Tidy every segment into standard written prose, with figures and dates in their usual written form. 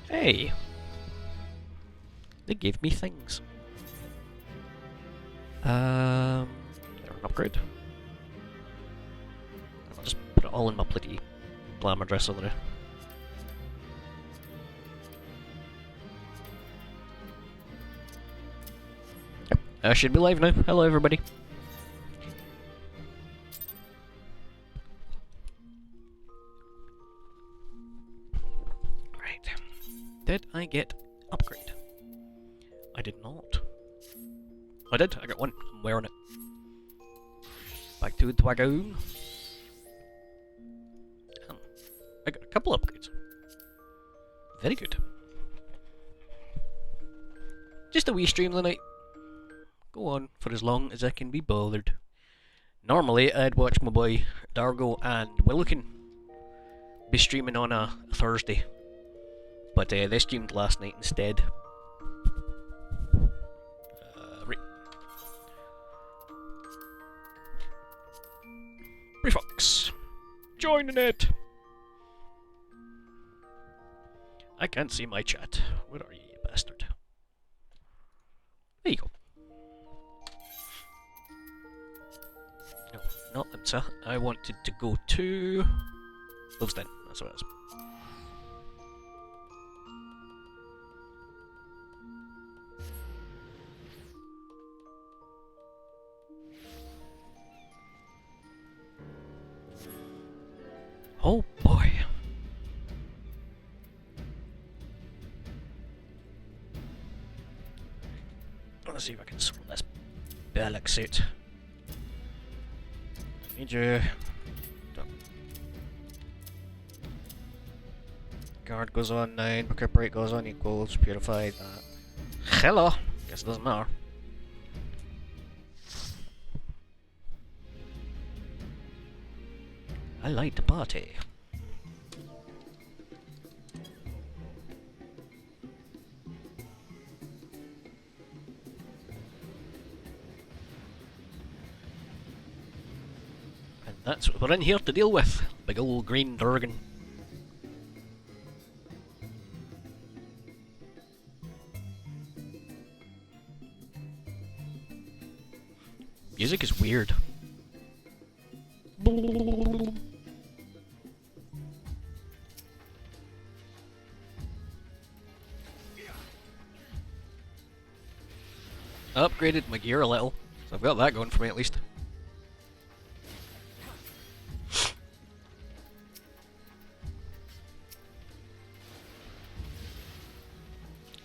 Hey! They gave me things. They're an upgrade. I'll just put it all in my bloody glamour dress over there. Yep, I should be live now. Hello everybody. Right. Did I get upgrade? I did not. I did, I got one. I'm wearing it. Back to the wagon. I got a couple upgrades. Very good. Just a wee stream tonight. Go on for as long as I can be bothered. Normally I'd watch my boy Dargo and Willikin be streaming on a Thursday. But they streamed last night instead. Right. Refox. Joining it! I can't see my chat. Where are you, you bastard? There you go. No, not Limsa. I wanted to go to Love's Den. That's what it is. Oh boy. Let's see if I can sort this bollocks out. Need you. Guard goes on 9, recuperate goes on equals, purify that. Hello! Guess it doesn't matter. I like to party. And that's what we're in here to deal with. Big ol' green dragon. Music is weird. Upgraded my gear a little, so I've got that going for me at least.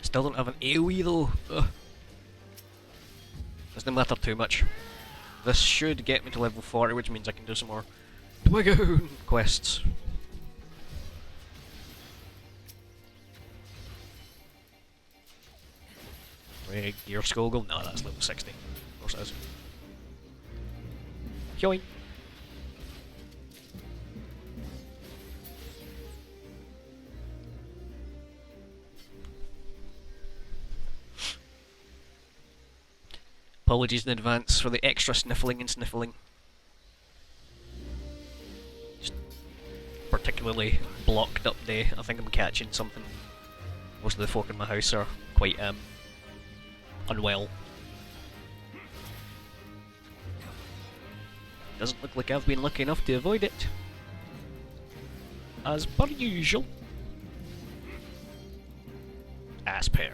Still don't have an AoE though. Ugh. Doesn't matter too much. This should get me to level 40, which means I can do some more Twigoon quests. Wait, Gear Skogel? No, that's level 60. Of course it is. Yoink! Apologies in advance for the extra sniffling and sniffling. Just particularly blocked up day. I think I'm catching something. Most of the folk in my house are quite unwell. Doesn't look like I've been lucky enough to avoid it. As per usual. As per.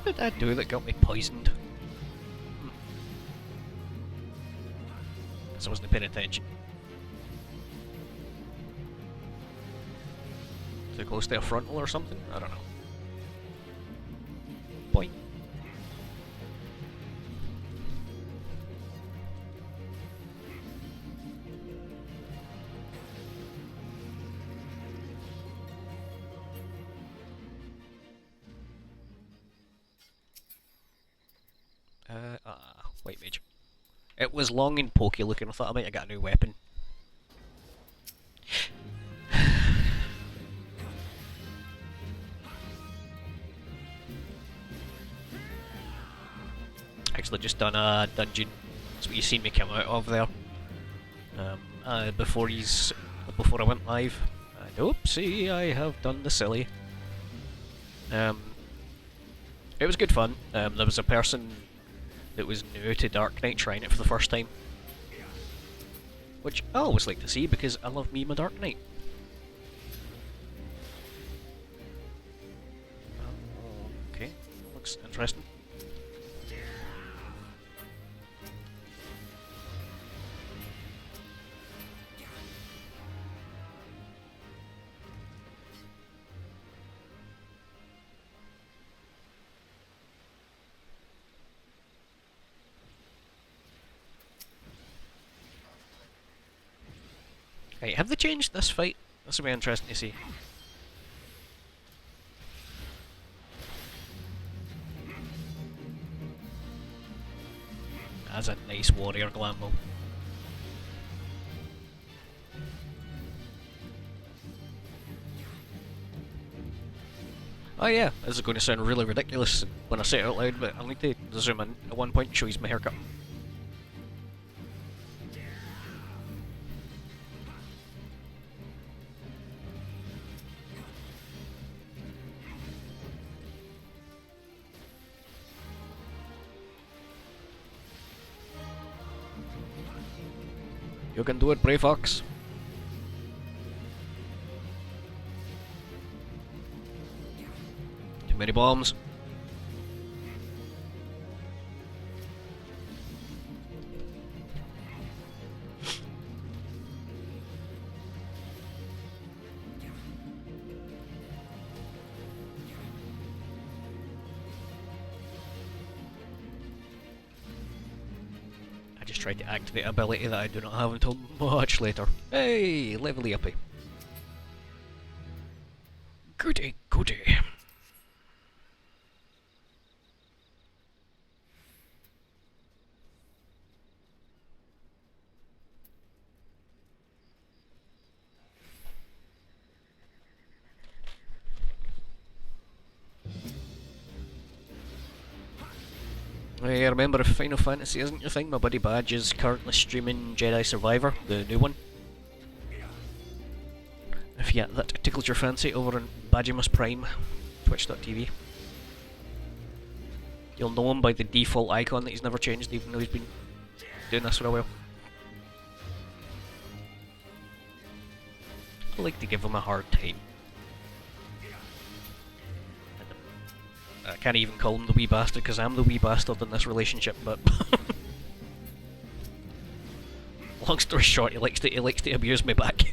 What did I do that got me poisoned? Guess I wasn't paying attention. Too close to a frontal or something? I don't know. Boing. White mage. It was long and pokey looking. I thought I might have got a new weapon. Actually, just done a dungeon. That's what you seen me come out of there. Before I went live. And oopsie, I have done the silly. It was good fun. There was a person that was new to Dark Knight trying it for the first time, which I always like to see because I love me my Dark Knight. Okay, looks interesting. Right, have they changed this fight? This will be interesting to see. That's a nice warrior glambo. Oh yeah, this is going to sound really ridiculous when I say it out loud, but I'll need to zoom in at one point and show you my haircut. You can do it, Brave Fox. Too many bombs. I just tried to activate an ability that I do not have until much later. Hey, levely uppy. Goody, goody. Hey, remember, if Final Fantasy isn't your thing, my buddy Badge is currently streaming Jedi Survivor, the new one. If yeah, that tickles your fancy, over on Badgimus Prime, twitch.tv. You'll know him by the default icon that he's never changed, even though he's been doing this for a while. I like to give him a hard time. I can't even call him the wee bastard because I'm the wee bastard in this relationship, but long story short, he likes to abuse me back.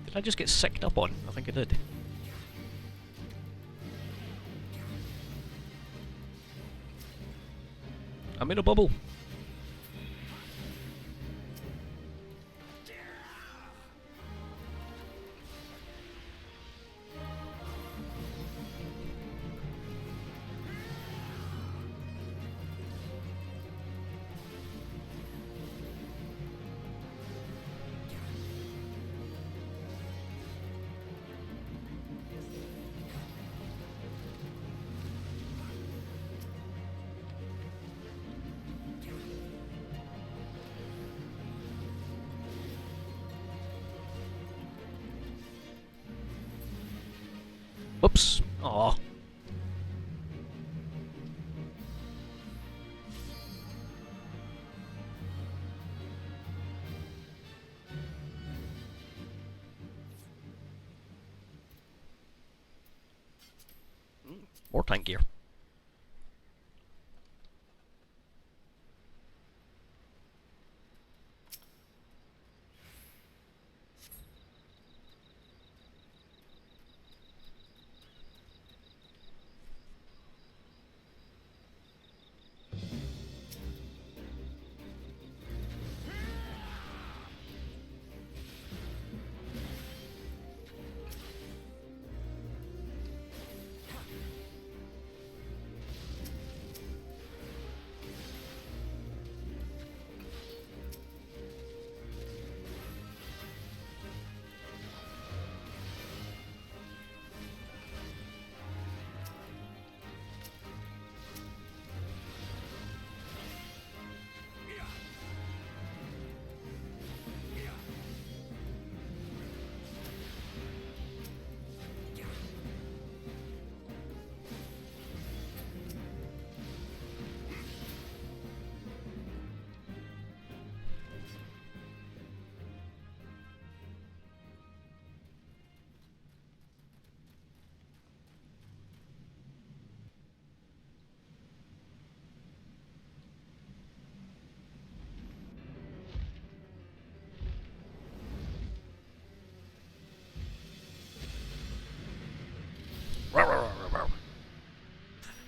Did I just get sicked up on? I think I did. I'm in a bubble. Whoops. Aw. More tank gear.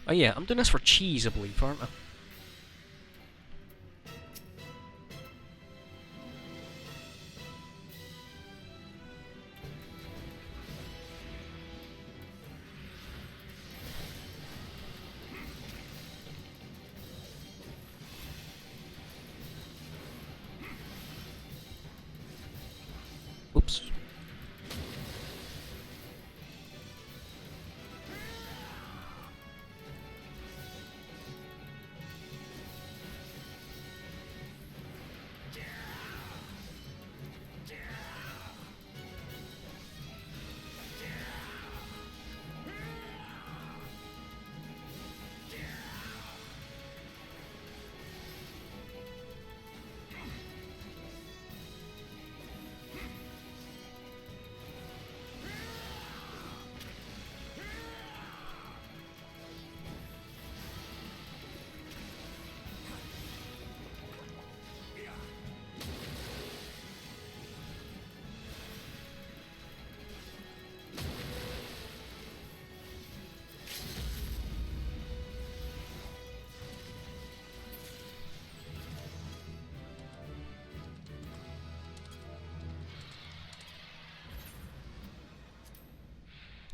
Oh yeah, I'm doing this for cheese, I believe, aren't I? Oops.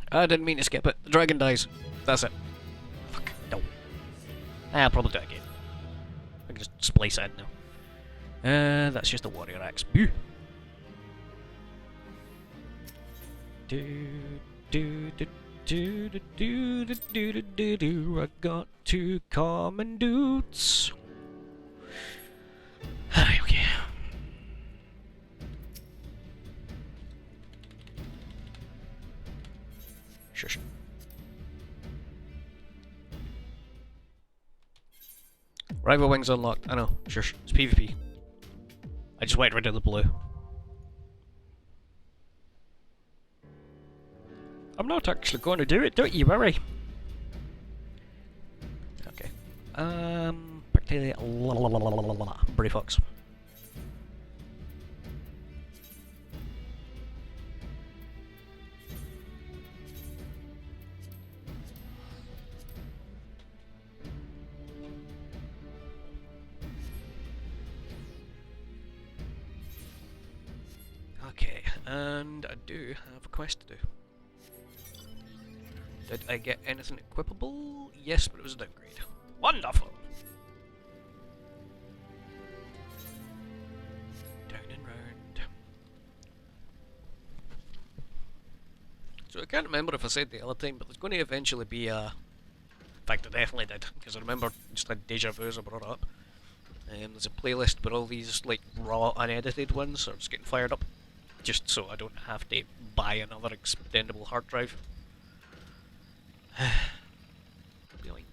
I didn't mean to skip it. The dragon dies. That's it. Fuck. No. I'll probably do it again. I can just splice it in now. That's just a warrior axe. Boo. I got two common dudes. Okay. Shush. Rival wings unlocked. I know. Shush. It's PvP. I just went rid of the blue. I'm not actually going to do it, don't you worry. Okay. Bacteria. Brave Fox. Okay, and I do have a quest to do. Did I get anything equipable? Yes, but it was a downgrade. Wonderful! Down and round. So I can't remember if I said the other time, but there's going to eventually be a... In fact, I definitely did, because I remember just had deja vu as I brought it up. There's a playlist where all these like raw, unedited ones are just getting fired up, just so I don't have to buy another extendable hard drive. Really.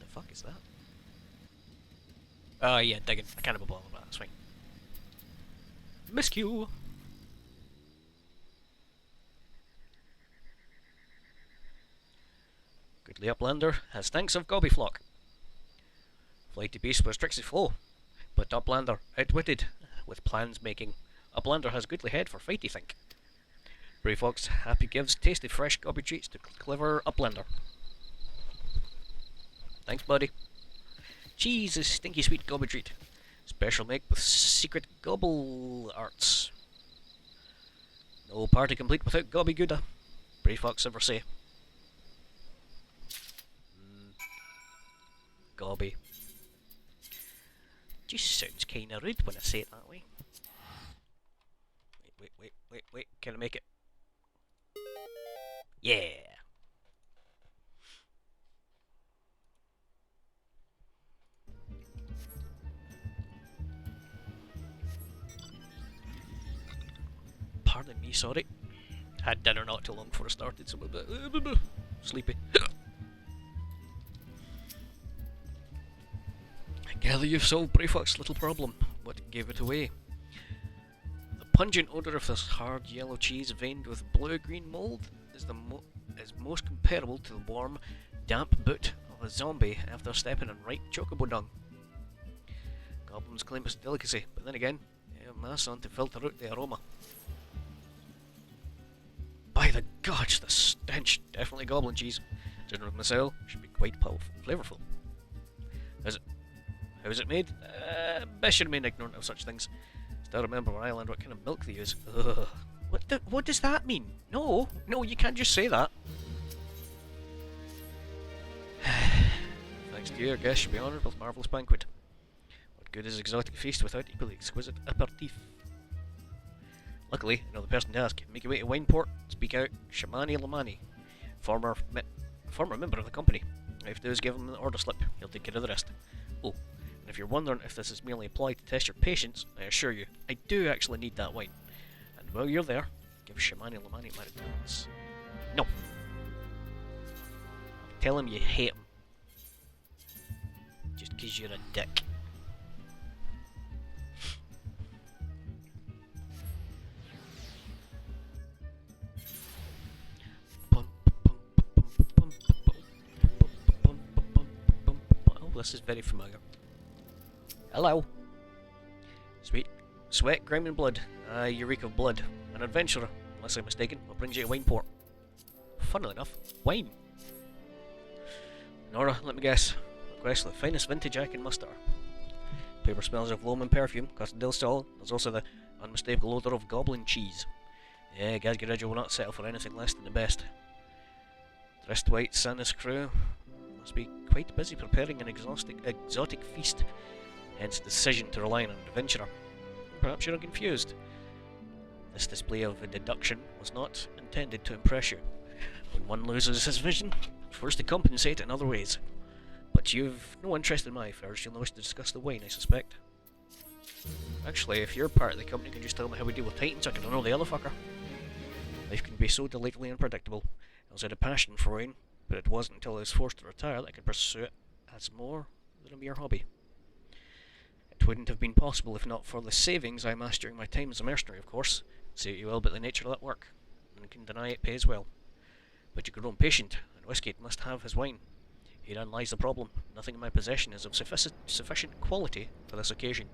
The fuck is that? Yeah, digging. I can't be bothered with that, that's fine. Miscue! Goodly Uplander has thanks of Gobbyflock. Flighty Beast was Trixie's flow, but Uplander outwitted with plans making. Uplander has goodly head for fighty think. Brave Fox happy gives tasty fresh gobby treats to clever Uplander. Thanks, buddy. Cheese is stinky sweet gobby treat. Special make with secret gobble arts. No party complete without gobby gouda. Brave Fox ever say. Gobby. Just sounds kinda rude when I say it that way. Wait. Can I make it? Yeah! Pardon me, sorry. Had dinner not too long before I started, so I'm a bit sleepy. I gather you've solved Brave Fox's little problem. What gave it away? The pungent odour of this hard yellow cheese veined with blue-green mould is most comparable to the warm, damp boot of a zombie after stepping on ripe chocobo dung. Goblins claim it's a delicacy, but then again, they have mass on to filter out the aroma. By the gosh, the stench! Definitely goblin cheese. Dinner with Missile should be quite flavourful. How is it made? Best should remain ignorant of such things. Still remember on Island what kind of milk they use. Ugh. What does that mean? No, you can't just say that. Thanks to you, our guest should be honoured with marvellous banquet. What good is exotic feast without equally exquisite aperitif? Luckily, I know the person to ask. Make your way to Wineport, speak out Shamani Lamani, former member of the company. All you have to do is give him an order slip, he'll take care of the rest. Oh, and if you're wondering if this is merely applied to test your patience, I assure you, I do actually need that wine. And while you're there, give Shamani Lamani my regards. No. Tell him you hate him. Just 'cause you're a dick. This is very familiar. Hello. Sweat, grime and blood. You reek of blood. An adventurer, unless I'm mistaken. What brings you to Wineport? Funnily enough, wine. Nora, let me guess. Request the finest vintage I can muster. Paper smells of loam and perfume, custom dill stall. There's also the unmistakable odour of goblin cheese. Yeah, Gazgaraja will not settle for anything less than the best. Dressed white, Santa's crew must be quite busy preparing an exotic feast, hence the decision to rely on an adventurer. Perhaps you're confused. This display of deduction was not intended to impress you. When one loses his vision, it's forced to compensate in other ways. But you've no interest in my affairs, you'll wish to discuss the wine, I suspect. Actually, if you're part of the company, can you just tell me how we deal with Titans? I can know the other fucker. Life can be so delightfully unpredictable. I was had a passion for wine, but it wasn't until I was forced to retire that I could pursue it as more than a mere hobby. It wouldn't have been possible if not for the savings I amassed during my time as a mercenary, of course. Say what you will about the nature of that work, and can deny it pays well. But you grow impatient, and Westgate must have his wine. Herein lies the problem. Nothing in my possession is of sufficient quality for this occasion.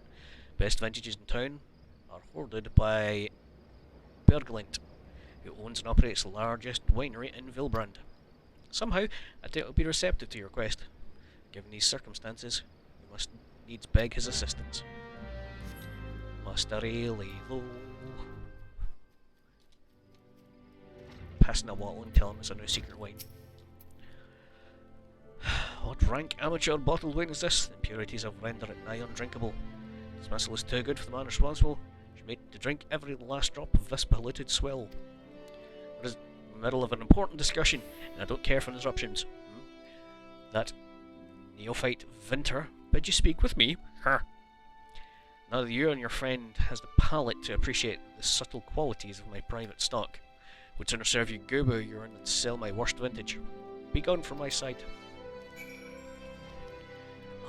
Best vintages in town are hoarded by Berglint, who owns and operates the largest winery in Vilbrand. Somehow, I doubt he'll be receptive to your request. Given these circumstances, we must needs beg his assistance. Must I really, though? Passing a bottle and tell him it's a new secret wine. What rank amateur bottled wine is this? The impurities have rendered it nigh undrinkable. Dismissal is too good for the man responsible. She made to drink every last drop of this polluted swill. We're in the middle of an important discussion, and I don't care for interruptions. That neophyte Vinter bid you speak with me? Neither you and your friend has the palate to appreciate the subtle qualities of my private stock. Would sooner serve you Gubu urine than sell my worst vintage. Be gone from my sight.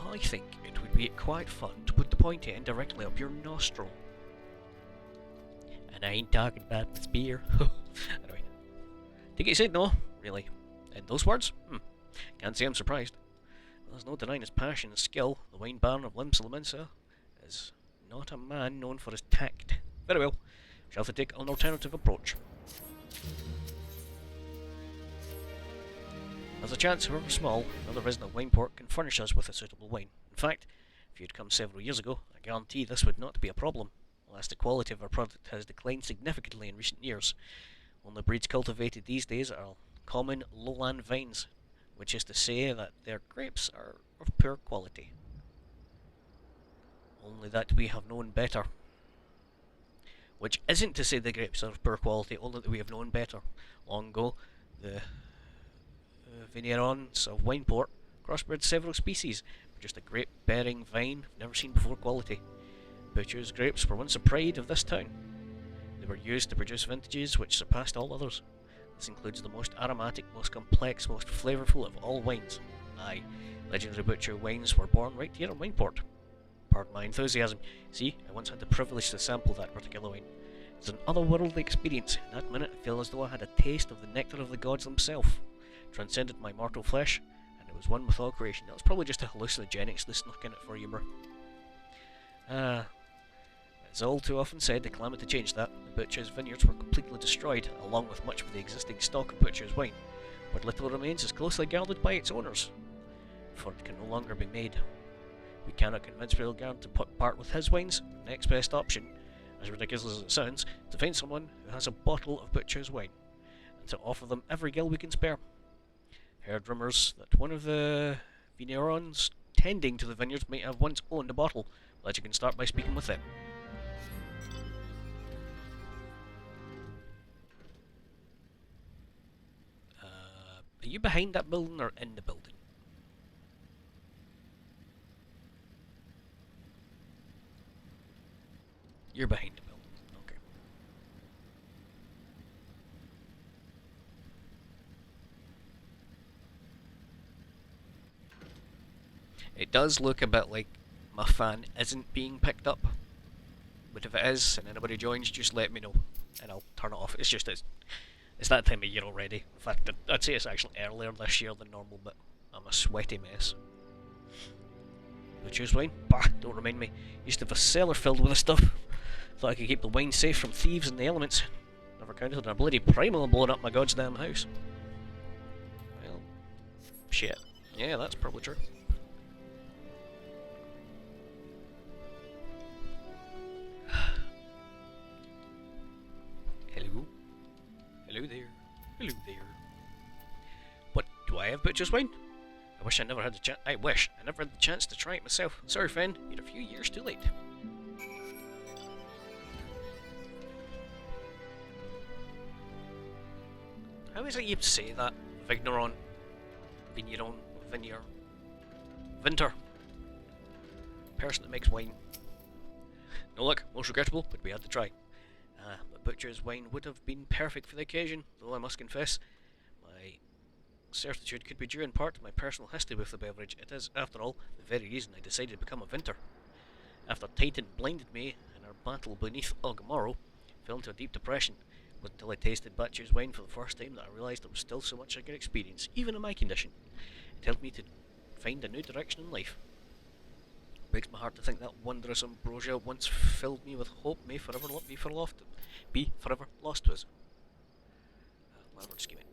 I think it would be quite fun to put the pointy end directly up your nostril. And I ain't talking about the spear. Anyway, think he said no, really. In those words? Can't say I'm surprised. There's no denying his passion and skill. The wine baron of Limsa Lominsa is not a man known for his tact. Very well. Shall have to take an alternative approach. There's a chance, however small, another resident of Wineport can furnish us with a suitable wine. In fact, if you'd come several years ago, I guarantee this would not be a problem, unless the quality of our product has declined significantly in recent years. Only breeds cultivated these days are common lowland vines, which is to say that their grapes are of poor quality. Only that we have known better. Which isn't to say the grapes are of poor quality, only that we have known better. Long ago, the vignerons of Wineport crossbred several species, produced a grape-bearing vine never seen before quality. Butcher's grapes were once the pride of this town. They were used to produce vintages which surpassed all others. This includes the most aromatic, most complex, most flavourful of all wines. Aye, legendary Butcher wines were born right here in Wineport. Pardon my enthusiasm. See, I once had the privilege to sample that particular wine. It's an otherworldly experience. In that minute, I felt as though I had a taste of the nectar of the gods themselves. Transcended my mortal flesh, and it was one with all creation. That was probably just a hallucinogenics that snuck in it for humour. It's all too often said, the calamity changed that. The Butcher's vineyards were completely destroyed, along with much of the existing stock of Butcher's wine. What little remains is closely guarded by its owners, for it can no longer be made. We cannot convince Railguard to part with his wines. The next best option, as ridiculous as it sounds, is to find someone who has a bottle of Butcher's wine, and to offer them every gill we can spare. Heard rumours that one of the vignerons tending to the vineyards might have once owned a bottle. But you can start by speaking with them. Are you behind that building or in the building? You're behind the building. Okay. It does look a bit like my fan isn't being picked up. But if it is, and anybody joins, just let me know, and I'll turn it off. It's that time of year already. In fact, I'd say it's actually earlier this year than normal, but I'm a sweaty mess. Butcher's wine? Bah, don't remind me. Used to have a cellar filled with this stuff. Thought I could keep the wine safe from thieves and the elements. Never counted on a bloody primal blowing up my goddamn house. Well, shit. Yeah, that's probably true. Hello? Hello there. Hello there. What, do I have Butcher's wine? I wish I never had the chance. I wish I never had the chance to try it myself. Sorry, friend, you're a few years too late. How is it you say that? Vigneron. Vigneron. Vineyard. Vinter. Person that makes wine. No luck, most regrettable, but we had to try. But Butcher's wine would have been perfect for the occasion, though I must confess, my certitude could be due in part to my personal history with the beverage. It is, after all, the very reason I decided to become a Vinter. After Titan blinded me in our battle beneath Ogmorrow, I fell into a deep depression. It wasn't until I tasted Butcher's wine for the first time that I realised there was still so much I could experience, even in my condition. It helped me to find a new direction in life. It breaks my heart to think that wondrous ambrosia once filled me with hope may forever be forever lost to us. Landlord scheming.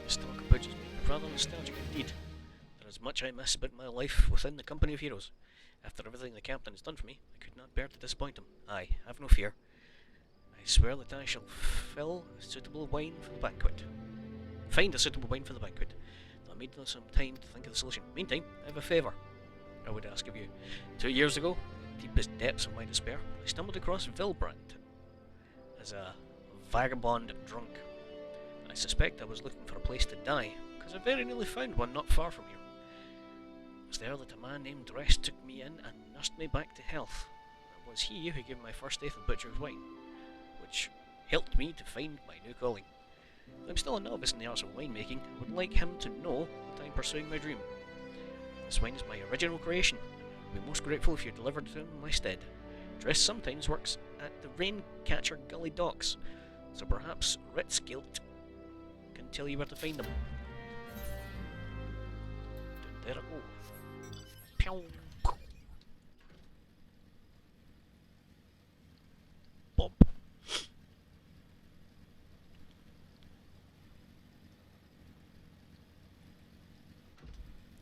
The stock of Butcher's made me rather nostalgic indeed. There is much I miss about my life within the company of heroes. After everything the captain has done for me, I could not bear to disappoint him. Aye, have no fear. I swear that I shall fill a suitable wine for the banquet. Find a suitable wine for the banquet. I need some time to think of the solution. Meantime, I have a favour I would ask of you. 2 years ago, in the deepest depths of my despair, I stumbled across Vilbrand as a vagabond drunk. I suspect I was looking for a place to die, because I very nearly found one not far from here. It was there that a man named Dress took me in and nursed me back to health. It was he who gave me my first taste of Butcher's wine, which helped me to find my new calling. I'm still a novice in the arts of winemaking. I would like him to know that I'm pursuing my dream. This wine is my original creation. I'd be most grateful if you delivered it to him in my stead. Dress sometimes works at the Raincatcher Gully docks, so perhaps Ritzgilt can tell you where to find them. There I go. Pew! Bob.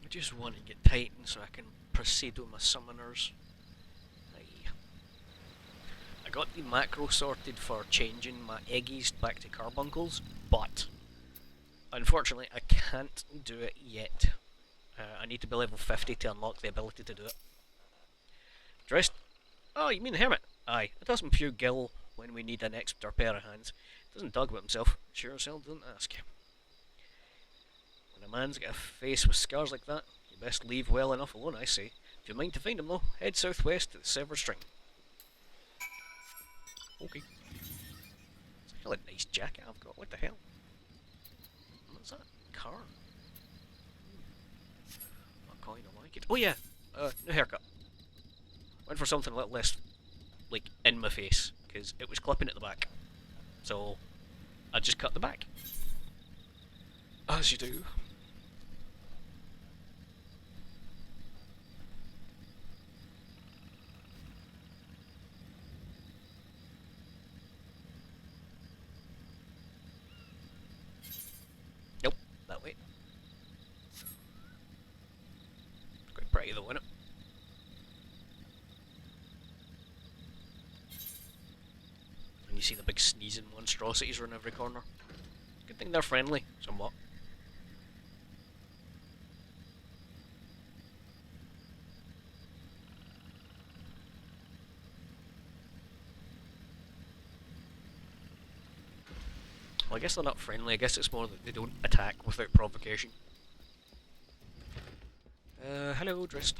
I just want to get Titan so I can proceed with my summoners. I got the macro sorted for changing my Eggies back to carbuncles, but unfortunately I can't do it yet. I need to be level 50 to unlock the ability to do it. Dressed? Oh, you mean the Hermit? Aye, it does him few gill when we need an extra pair of hands. Doesn't talk about himself, sure as hell doesn't ask. When a man's got a face with scars like that, you best leave well enough alone, I say. If you mind to find him though, head southwest to the Severed String. Okay. It's a hella nice jacket I've got, what the hell? What's that? Car? I kinda like it. Oh yeah! New haircut. Went for something a little less, like, in my face, because it was clipping at the back. So, I just cut the back. As you do. Nope, that way. It's quite pretty though, isn't it? And you see the big sneezing monstrosities around every corner. Good thing they're friendly, somewhat. Well, I guess they're not friendly, I guess it's more that they don't attack without provocation. Hello, Drist.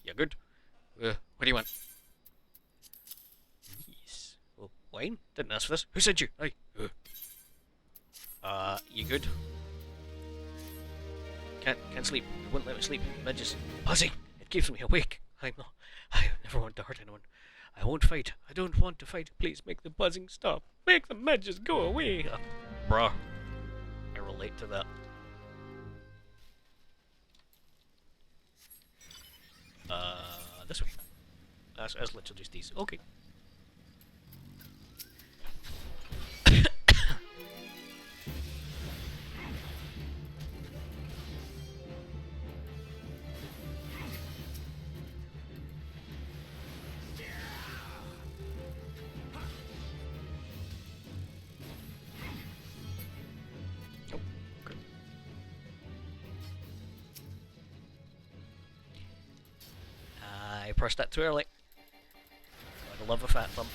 You good? What do you want? Yes. Well, wine? Didn't ask for this. Who sent you? Hey. You good? Can't sleep. They wouldn't let me sleep. Midges. Buzzing! It keeps me awake. I never want to hurt anyone. I won't fight. I don't want to fight. Please make the buzzing stop. Make the midges go away. Bruh. I relate to that. This way. That's literally just these. Okay. I pressed that too early. I love a fat thumb.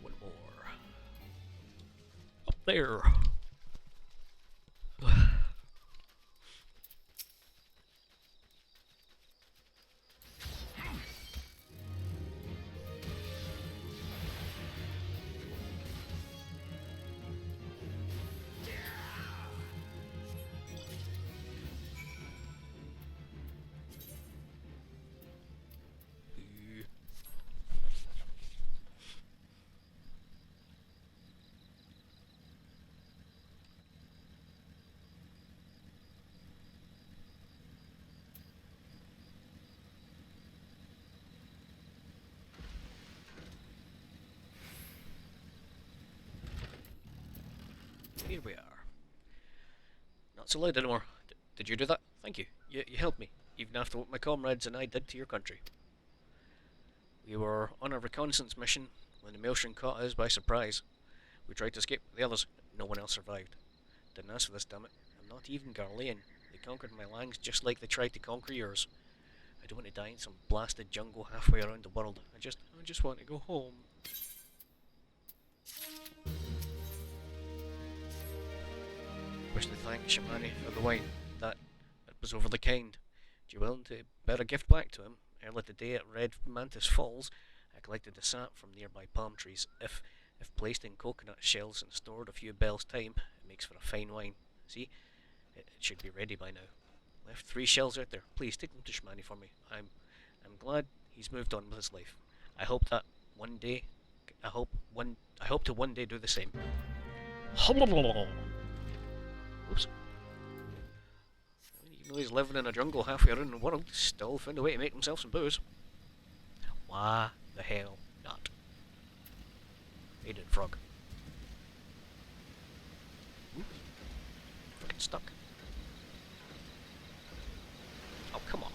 One more. Up there. Here we are. Not so loud anymore. Did you do that? Thank you. You helped me. even after what my comrades and I did to your country. We were on a reconnaissance mission when the maelstrom caught us by surprise. We tried to escape with the others. No one else survived. Didn't ask for this, damn it. I'm not even Garlean. They conquered my lands just like they tried to conquer yours. I don't want to die in some blasted jungle halfway around the world. I just want to go home. Wish to thank Shamani for the wine. That was overly kind. Do you willing to bear a gift back to him? Earlier today at Red Mantis Falls, I collected the sap from nearby palm trees. If placed in coconut shells and stored a few bells' time, it makes for a fine wine. See, it should be ready by now. Left 3 shells out there. Please take them to Shmani for me. I'm glad he's moved on with his life. I hope that one day, I hope to one day do the same. Oops. Even though he's living in a jungle halfway around the world, he's still found a way to make himself some booze. Why the hell not? Faded frog. Ooh. Fucking stuck. Oh, come on.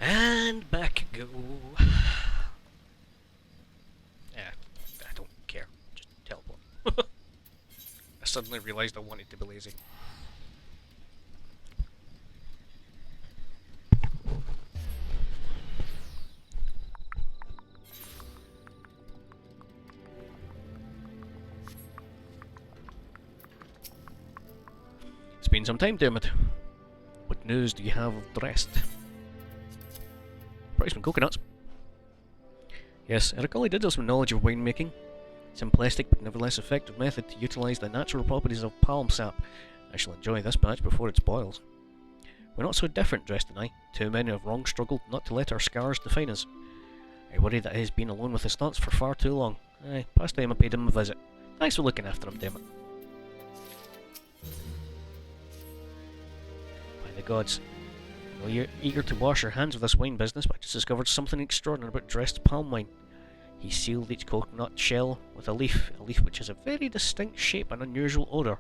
And back I go. Yeah, I don't care. Just teleport. I suddenly realised I wanted to be lazy. It's been some time, Dermot. What news do you have of the rest? Probably some coconuts. Yes, I recall he did have some knowledge of winemaking. Simplistic but nevertheless effective method to utilise the natural properties of palm sap. I shall enjoy this batch before it spoils. We're not so different, Dresden and I. Too many have long struggled not to let our scars define us. I worry that he has been alone with his thoughts for far too long. Aye, past time I paid him a visit. Thanks for looking after him, dammit. By the gods. I know you're eager to wash your hands of this wine business, but I just discovered something extraordinary about dressed palm wine. He sealed each coconut shell with a leaf which has a very distinct shape and unusual odour.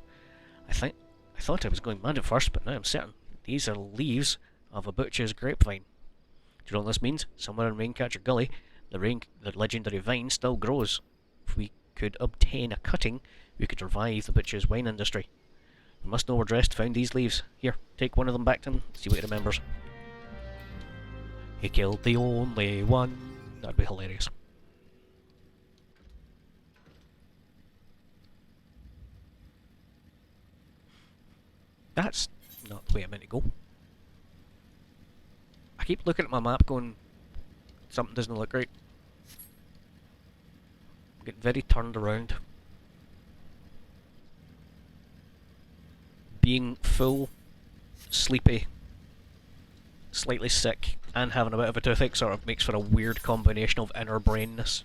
I thought I was going mad at first, but now I'm certain. These are leaves of a butcher's grapevine. Do you know what this means? Somewhere in Raincatcher Gully, the legendary vine still grows. If we could obtain a cutting, we could revive the butcher's wine industry. You must know where Drest found these leaves. Here, take one of them back to him, see what he remembers. He killed the only one. That'd be hilarious. That's not the way I meant to go. I keep looking at my map going, something doesn't look right. I'm getting very turned around. Being full, sleepy, slightly sick, and having a bit of a toothache sort of makes for a weird combination of inner brainness.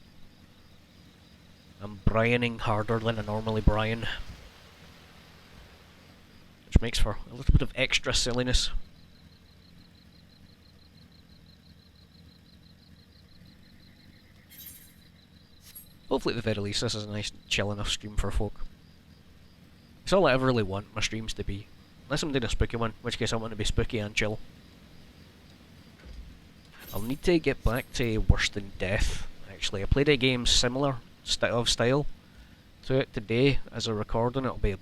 I'm brianing harder than I normally brine, which makes for a little bit of extra silliness. Hopefully at the very least this is a nice chill enough stream for folk. It's all I ever really want my streams to be. Unless I'm doing a spooky one, in which case I want to be spooky and chill. I'll need to get back to Worse Than Death, actually. I played a game similar style to it today as a recording. It'll be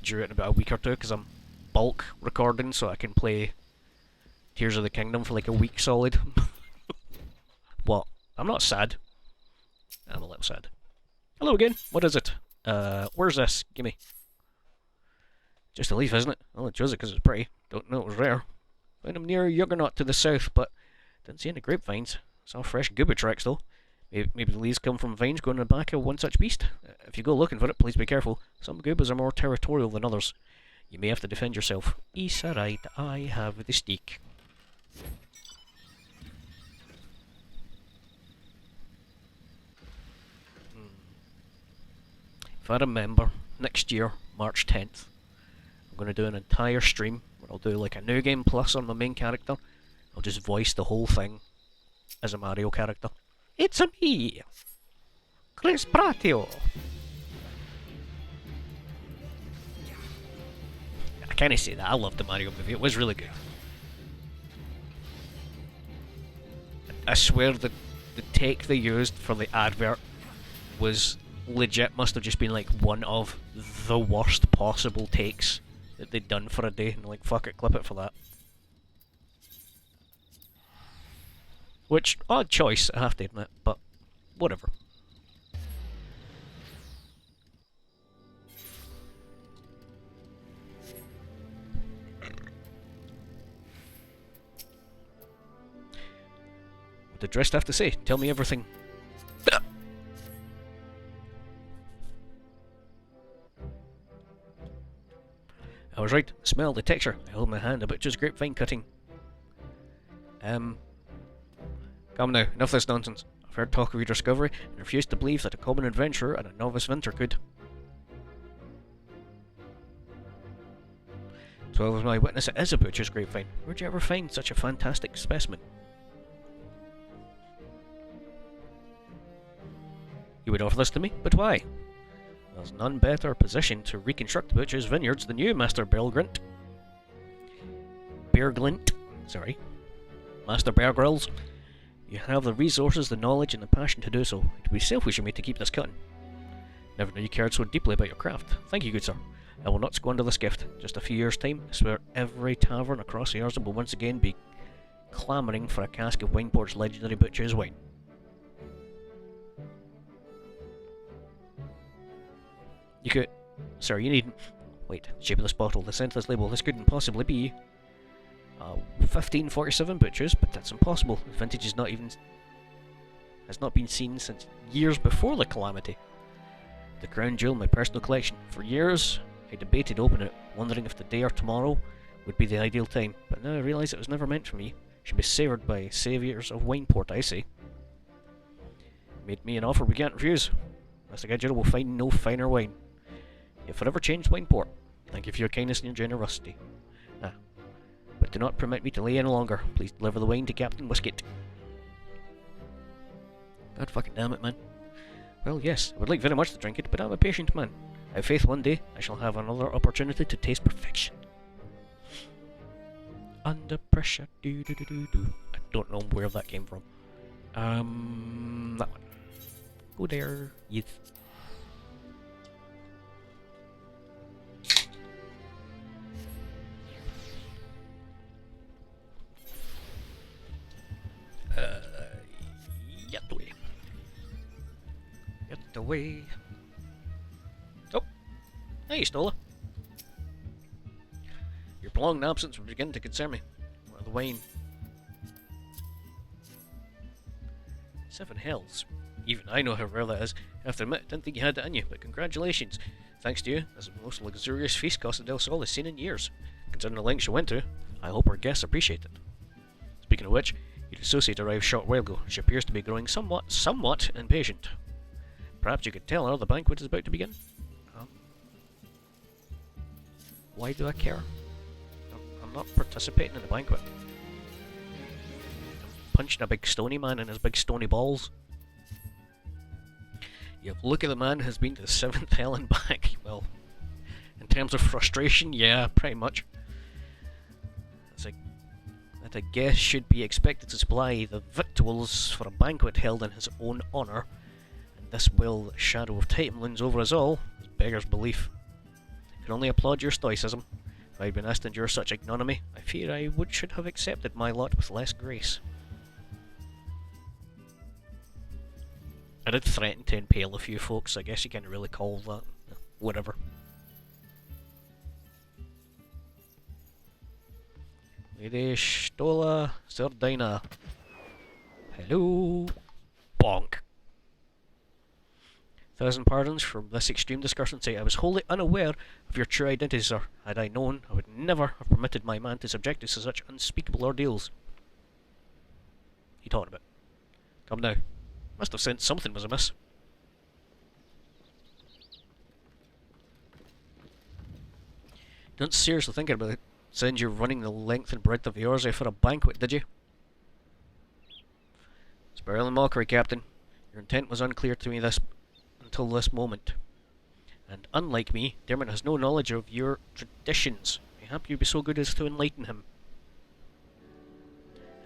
due in about a week or two because I'm bulk recording, so I can play Tears of the Kingdom for like a week solid. What? I'm not sad. I'm a little sad. Hello again. What is it? Where's this? Gimme. Just a leaf, isn't it? Well, I chose it because it's pretty. Don't know it was rare. Found him near Juggernaut to the south, but didn't see any grapevines. Saw fresh gooby tracks though. Maybe the leaves come from vines growing in the back of one such beast. If you go looking for it, please be careful. Some goobas are more territorial than others. You may have to defend yourself. It's alright, I have the stick. If I remember, next year, March 10th, I'm going to do an entire stream where I'll do like a New Game Plus on my main character. I'll just voice the whole thing as a Mario character. It's me, Chris Pratio. I can't say that. I loved the Mario movie. It was really good. I swear that the take they used for the advert was legit. Must have just been like one of the worst possible takes that they'd done for a day. And like, fuck it, clip it for that. Which, odd choice, I have to admit, but whatever. What did Drest have to say? Tell me everything. I was right. Smell the texture. I hold my hand, a butcher's grapevine cutting. Come now, enough of this nonsense. I've heard talk of your discovery, and refuse to believe that a common adventurer and a novice vinter could. 12 of my witness, it is a butcher's grapevine. Where'd you ever find such a fantastic specimen? You would offer this to me? But why? There's none better positioned to reconstruct butcher's vineyards than you, Master Bearglint. Sorry. Master Bear Grylls. You have the resources, the knowledge, and the passion to do so. It would be selfish of me to keep this cutting. Never knew you cared so deeply about your craft. Thank you, good sir. I will not squander this gift. Just a few years' time, I swear every tavern across the Arzum will once again be clamouring for a cask of Wineport's legendary butcher's wine. You could... Sir, you needn't... Wait, shape of this bottle, the scent of this label, this couldn't possibly be... 1547 butchers, but that's impossible. The vintage is not even... has not been seen since years before the calamity. The crown jewel in my personal collection. For years, I debated opening it, wondering if the day or tomorrow would be the ideal time, but now I realise it was never meant for me. It should be savoured by saviours of Wineport, I say. Made me an offer we can't refuse. Master Gadget will find no finer wine. You've forever changed Wineport. Thank you for your kindness and your generosity. But do not permit me to lay any longer. Please deliver the wine to Captain Whisket. God fucking damn it, man. Well, yes, I would like very much to drink it, but I'm a patient man. I have faith one day I shall have another opportunity to taste perfection. Under pressure, do do do do do. I don't know where that came from. That one. Go there, yes. Get away. Oh, hey, Stola. Your prolonged absence will begin to concern me. What the wine? 7 hells. Even I know how rare that is. I have to admit, I didn't think you had that in you, but congratulations. Thanks to you, this is the most luxurious feast Costa del Sol has seen in years. Considering the lengths you went to, I hope our guests appreciate it. Speaking of which, your associate arrived a short while ago. She appears to be growing somewhat impatient. Perhaps you could tell her the banquet is about to begin? Why do I care? I'm not participating in the banquet. I'm punching a big stony man in his big stony balls. You look at the man who's been to the 7th hell and back. Well, in terms of frustration, yeah, pretty much. That a guest should be expected to supply the victuals for a banquet held in his own honour, and this while the shadow of Titan looms over us all, is beggar's belief. I can only applaud your stoicism. If I had been asked to endure such ignominy, I fear I should have accepted my lot with less grace. I did threaten to impale a few folks, I guess you can't really call that. Whatever. Lady Stola Sardina. Hello. Bonk. 1,000 pardons for this extreme discrepancy. I was wholly unaware of your true identity, sir. Had I known, I would never have permitted my man to subject us to such unspeakable ordeals. What are you talking about? Come now. Must have sensed something was amiss. Don't seriously think about it. Send you running the length and breadth of Eorzea for a banquet, did you? It's barely mockery, Captain. Your intent was unclear to me until this moment. And unlike me, Dermot has no knowledge of your traditions. Mayhap you be so good as to enlighten him.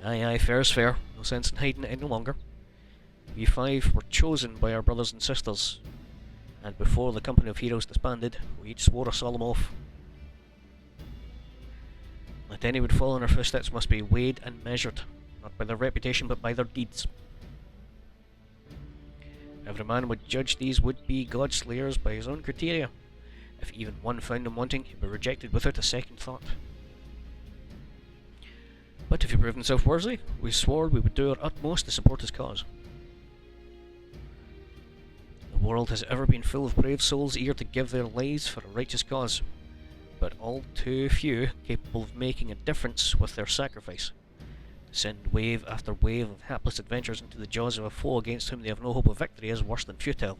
Aye, fair is fair. No sense in hiding it any longer. We five were chosen by our brothers and sisters, and before the company of heroes disbanded, we each swore a solemn oath. That any would follow in our footsteps must be weighed and measured, not by their reputation but by their deeds. Every man would judge these would-be god-slayers by his own criteria. If even one found him wanting, he'd be rejected without a second thought. But if he proved himself worthy, we swore we would do our utmost to support his cause. The world has ever been full of brave souls eager to give their lives for a righteous cause, but all too few capable of making a difference with their sacrifice. To send wave after wave of hapless adventurers into the jaws of a foe against whom they have no hope of victory is worse than futile.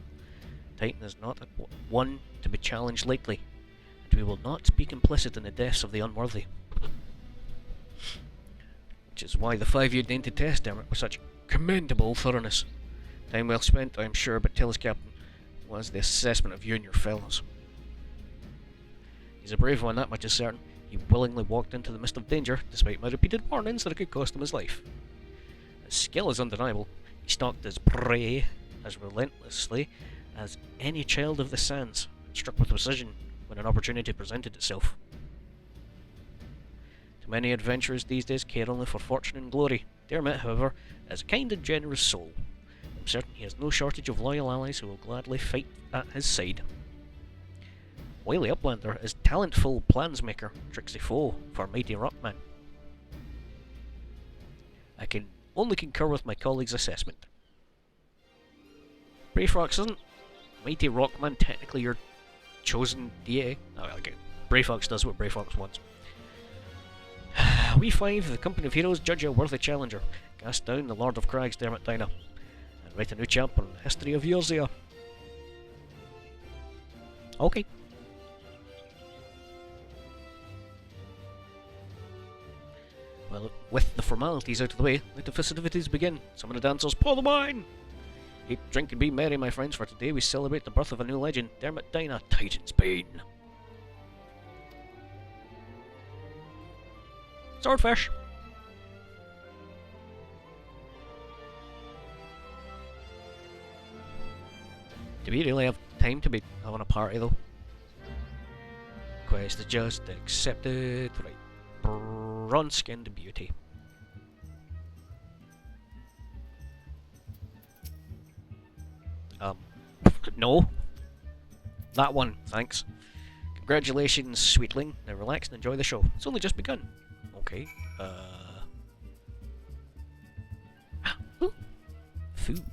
Titan is not one to be challenged lightly, and we will not be complicit in the deaths of the unworthy. Which is why the 5 you deigned to test Dermot with such commendable thoroughness. Time well spent, I am sure, but tell us, Captain, was the assessment of you and your fellows? He's a brave one, that much is certain. He willingly walked into the midst of danger, despite my repeated warnings that it could cost him his life. His skill is undeniable. He stalked his prey as relentlessly as any child of the sands, and struck with precision when an opportunity presented itself. Too many adventurers these days care only for fortune and glory. Dermot, however, is a kind and generous soul. I'm certain he has no shortage of loyal allies who will gladly fight at his side. Wily Uplander is talentful plansmaker, tricksy foe for mighty Rockman. I can only concur with my colleague's assessment. Brayfox isn't mighty Rockman technically your chosen deity? Oh, okay. Brayfox does what Brayfox wants. We five, the company of heroes, judge a worthy challenger. Cast down the Lord of Crags, Dermot Dina, and write a new chapter on the history of Eorzea. Okay. Well, with the formalities out of the way, let the festivities begin. Summon the dancers, pour the wine! Eat, drink, and be merry, my friends, for today we celebrate the birth of a new legend, Dermot Dina, Titan's Bane. Swordfish! Do we really have time to be having a party, though? Quest is just accepted. Right. Bronze-skinned beauty. No. That one, thanks. Congratulations, sweetling. Now relax and enjoy the show. It's only just begun. Okay. Food.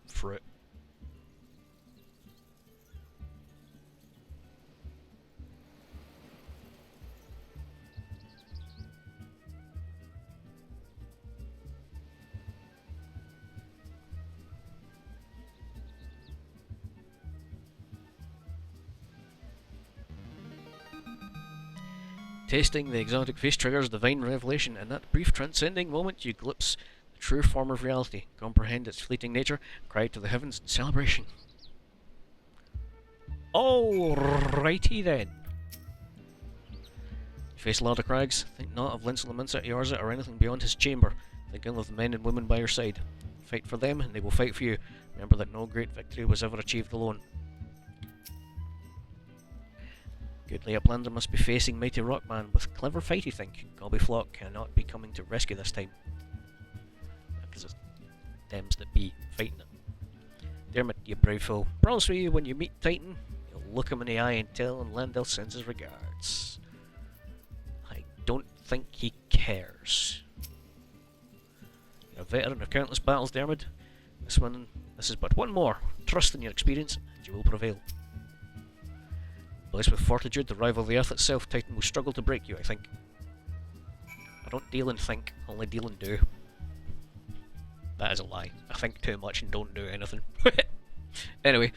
Fruit. Tasting the exotic feast triggers divine revelation. In that brief transcending moment, you glimpse the true form of reality, comprehend its fleeting nature, cry to the heavens in celebration. Alrighty then. Face Lord of Crags, think not of Linsel Minsa, Eorzea, or anything beyond his chamber. Think of the men and women by your side. Fight for them, and they will fight for you. Remember that no great victory was ever achieved alone. Goodly Uplander must be facing mighty Rockman with clever fight, you think. Gobbyflock cannot be coming to rescue this time. Because it's thems that be fighting it. Dermot, you brave fool. Promise me when you meet Titan, you'll look him in the eye and tell him Landell sends his regards. I don't think he cares. You're a veteran of countless battles, Dermot. This is but one more. Trust in your experience, and you will prevail. Blessed with fortitude, the rival of the earth itself, Titan will struggle to break you, I think. I don't deal and think, only deal and do. That is a lie. I think too much and don't do anything. Anyway,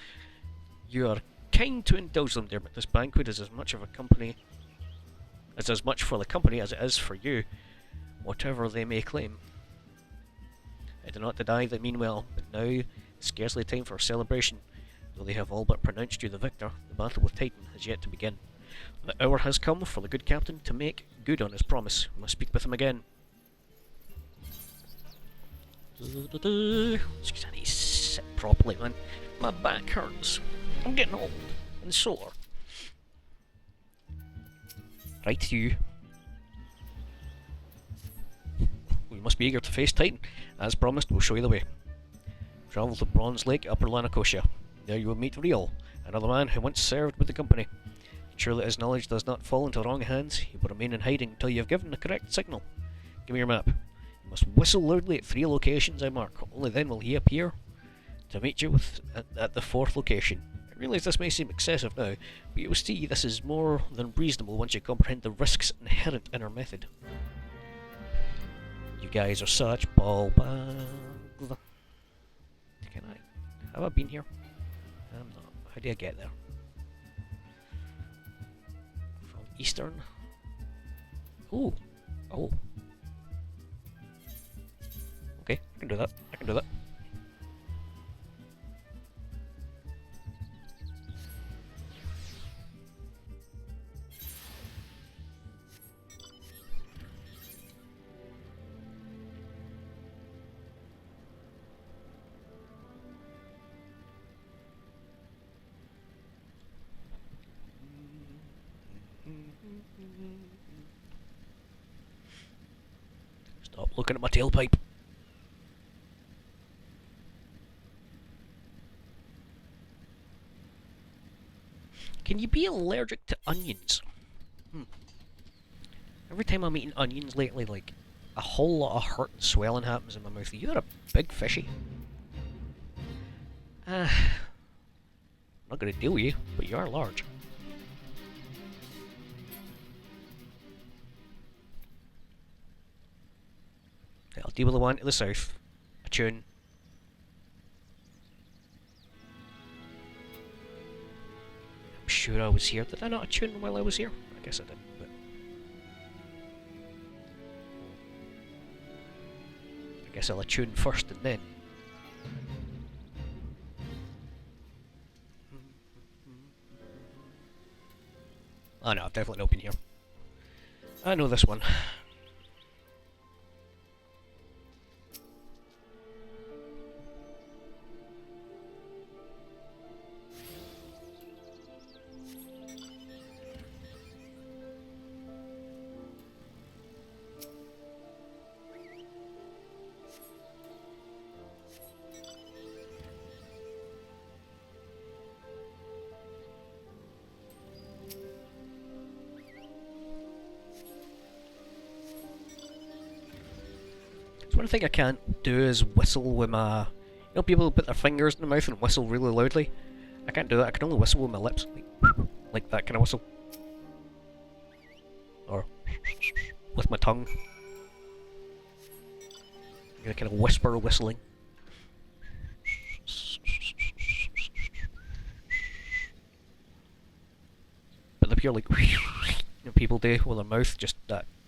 you are kind to indulge them, Dermot. This banquet is as much for the company as it is for you, whatever they may claim. I do not deny they mean well, but now is scarcely time for a celebration. Though they have all but pronounced you the victor, the battle with Titan has yet to begin. The hour has come for the good captain to make good on his promise. We must speak with him again. Excuse me, sit properly, man. My back hurts. I'm getting old and sore. Right, you. We must be eager to face Titan. As promised, we'll show you the way. Travel to Bronze Lake, Upper Lanacosia. There you will meet Riel, another man who once served with the company. Surely his knowledge does not fall into the wrong hands. He will remain in hiding until you have given the correct signal. Give me your map. You must whistle loudly at 3 locations I mark. Only then will he appear to meet you at the 4th location. I realise this may seem excessive now, but you will see this is more than reasonable once you comprehend the risks inherent in our method. You guys are such ball bags. Can I? Have I been here? I'm not. How do I get there? From Eastern? Oh. Oh. Okay, I can do that. I can do that. Stop looking at my tailpipe. Can you be allergic to onions? Every time I'm eating onions lately, like, a whole lot of hurt and swelling happens in my mouth. You're a big fishy. I'm not going to deal with you, but you are large. I'll deal with the one to the south. A tune. I'm sure I was here. Did I not attune while I was here? I guess I did, but... I guess I'll attune first and then. Oh no, I've definitely not been here. I know this one. One thing I can't do is whistle with my... You know, people put their fingers in their mouth and whistle really loudly? I can't do that, I can only whistle with my lips. Like that kind of whistle. Or... with my tongue. You know, kind of whisper whistling. But the pure like... you know, people do with their mouth, just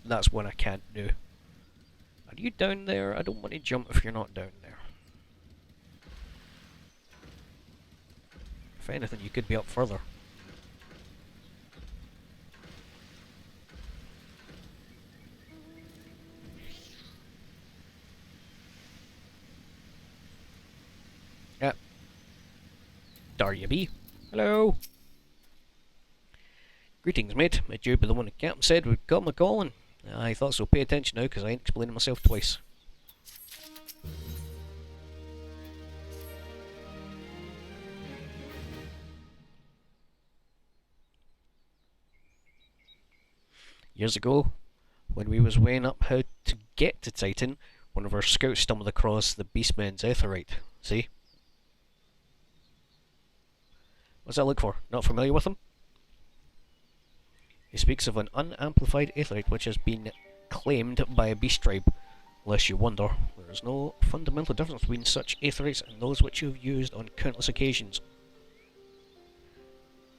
that's one I can't do. Are you down there? I don't want to jump if you're not down there. If anything, you could be up further. Yep. There you be. Hello. Greetings, mate. Met you by the one the captain said would come a-calling. I thought so. Pay attention now, because I ain't explaining myself twice. Years ago, when we was weighing up how to get to Titan, one of our scouts stumbled across the Beastman's Aetherite. See? What's that look for? Not familiar with him? He speaks of an unamplified Aetherite which has been claimed by a beast tribe. Lest you wonder, there is no fundamental difference between such Aetherites and those which you have used on countless occasions.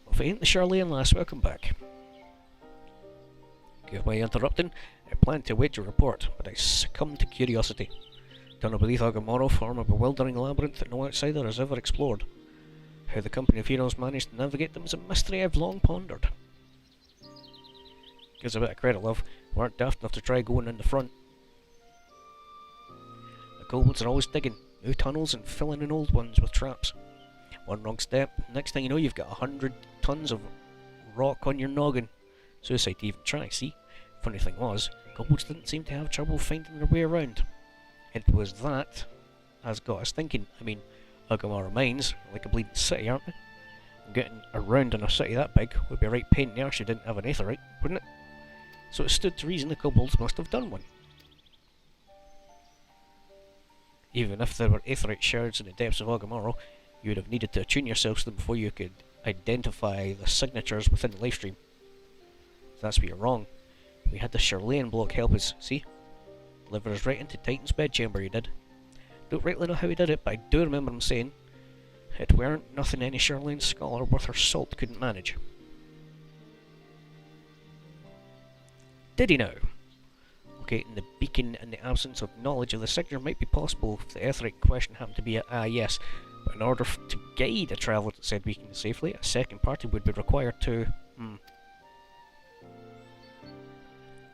Well, if it ain't the Charlene lass, welcome back. Give my interrupting. I planned to wait your report, but I succumbed to curiosity. Don't believe Agamotto form a bewildering labyrinth that no outsider has ever explored. How the company of heroes managed to navigate them is a mystery I've long pondered. Gives a bit of credit, love. We weren't daft enough to try going in the front. The kobolds are always digging new tunnels and filling in old ones with traps. One wrong step, next thing you know you've got 100 tons of rock on your noggin. Suicide to even try, see? Funny thing was, kobolds didn't seem to have trouble finding their way around. It was that as got us thinking. I mean, Agamotto mines are like a bleeding city, aren't they? And getting around in a city that big would be a right pain in the arse if you didn't have an aetherite, wouldn't it? So it stood to reason the kobolds must have done one. Even if there were aetherite shards in the depths of Agamotto, you would have needed to attune yourselves to them before you could identify the signatures within the livestream. That's where you're wrong. We had the Charlene bloke help us, see? Deliver us right into Titan's bedchamber, he did. Don't rightly know how he did it, but I do remember him saying it weren't nothing any Charlene scholar worth her salt couldn't manage. Did he now? Locating the beacon in the absence of knowledge of the signature might be possible if the aetherite in question happened to be a yes, but in order to guide a traveller to said beacon safely, a second party would be required to...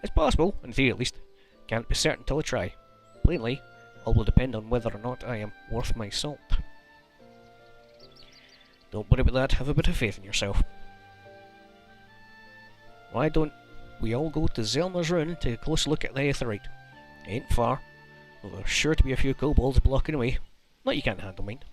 It's possible, in theory at least. Can't be certain till I try. Plainly, all will depend on whether or not I am worth my salt. Don't worry about that, have a bit of faith in yourself. Why don't we all go to Zelma's Ruin and take a close look at the aetherite? Ain't far, though there's sure to be a few kobolds blocking away. Not you can't handle, mind.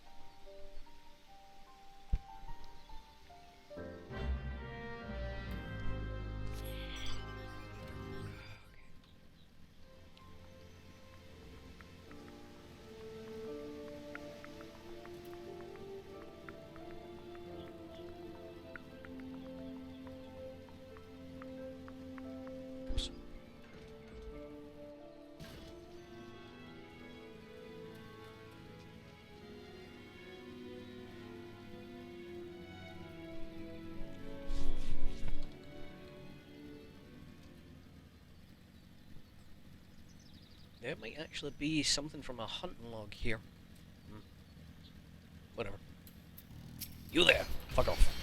There might actually be something from a hunting log here. Whatever. You there! Fuck off.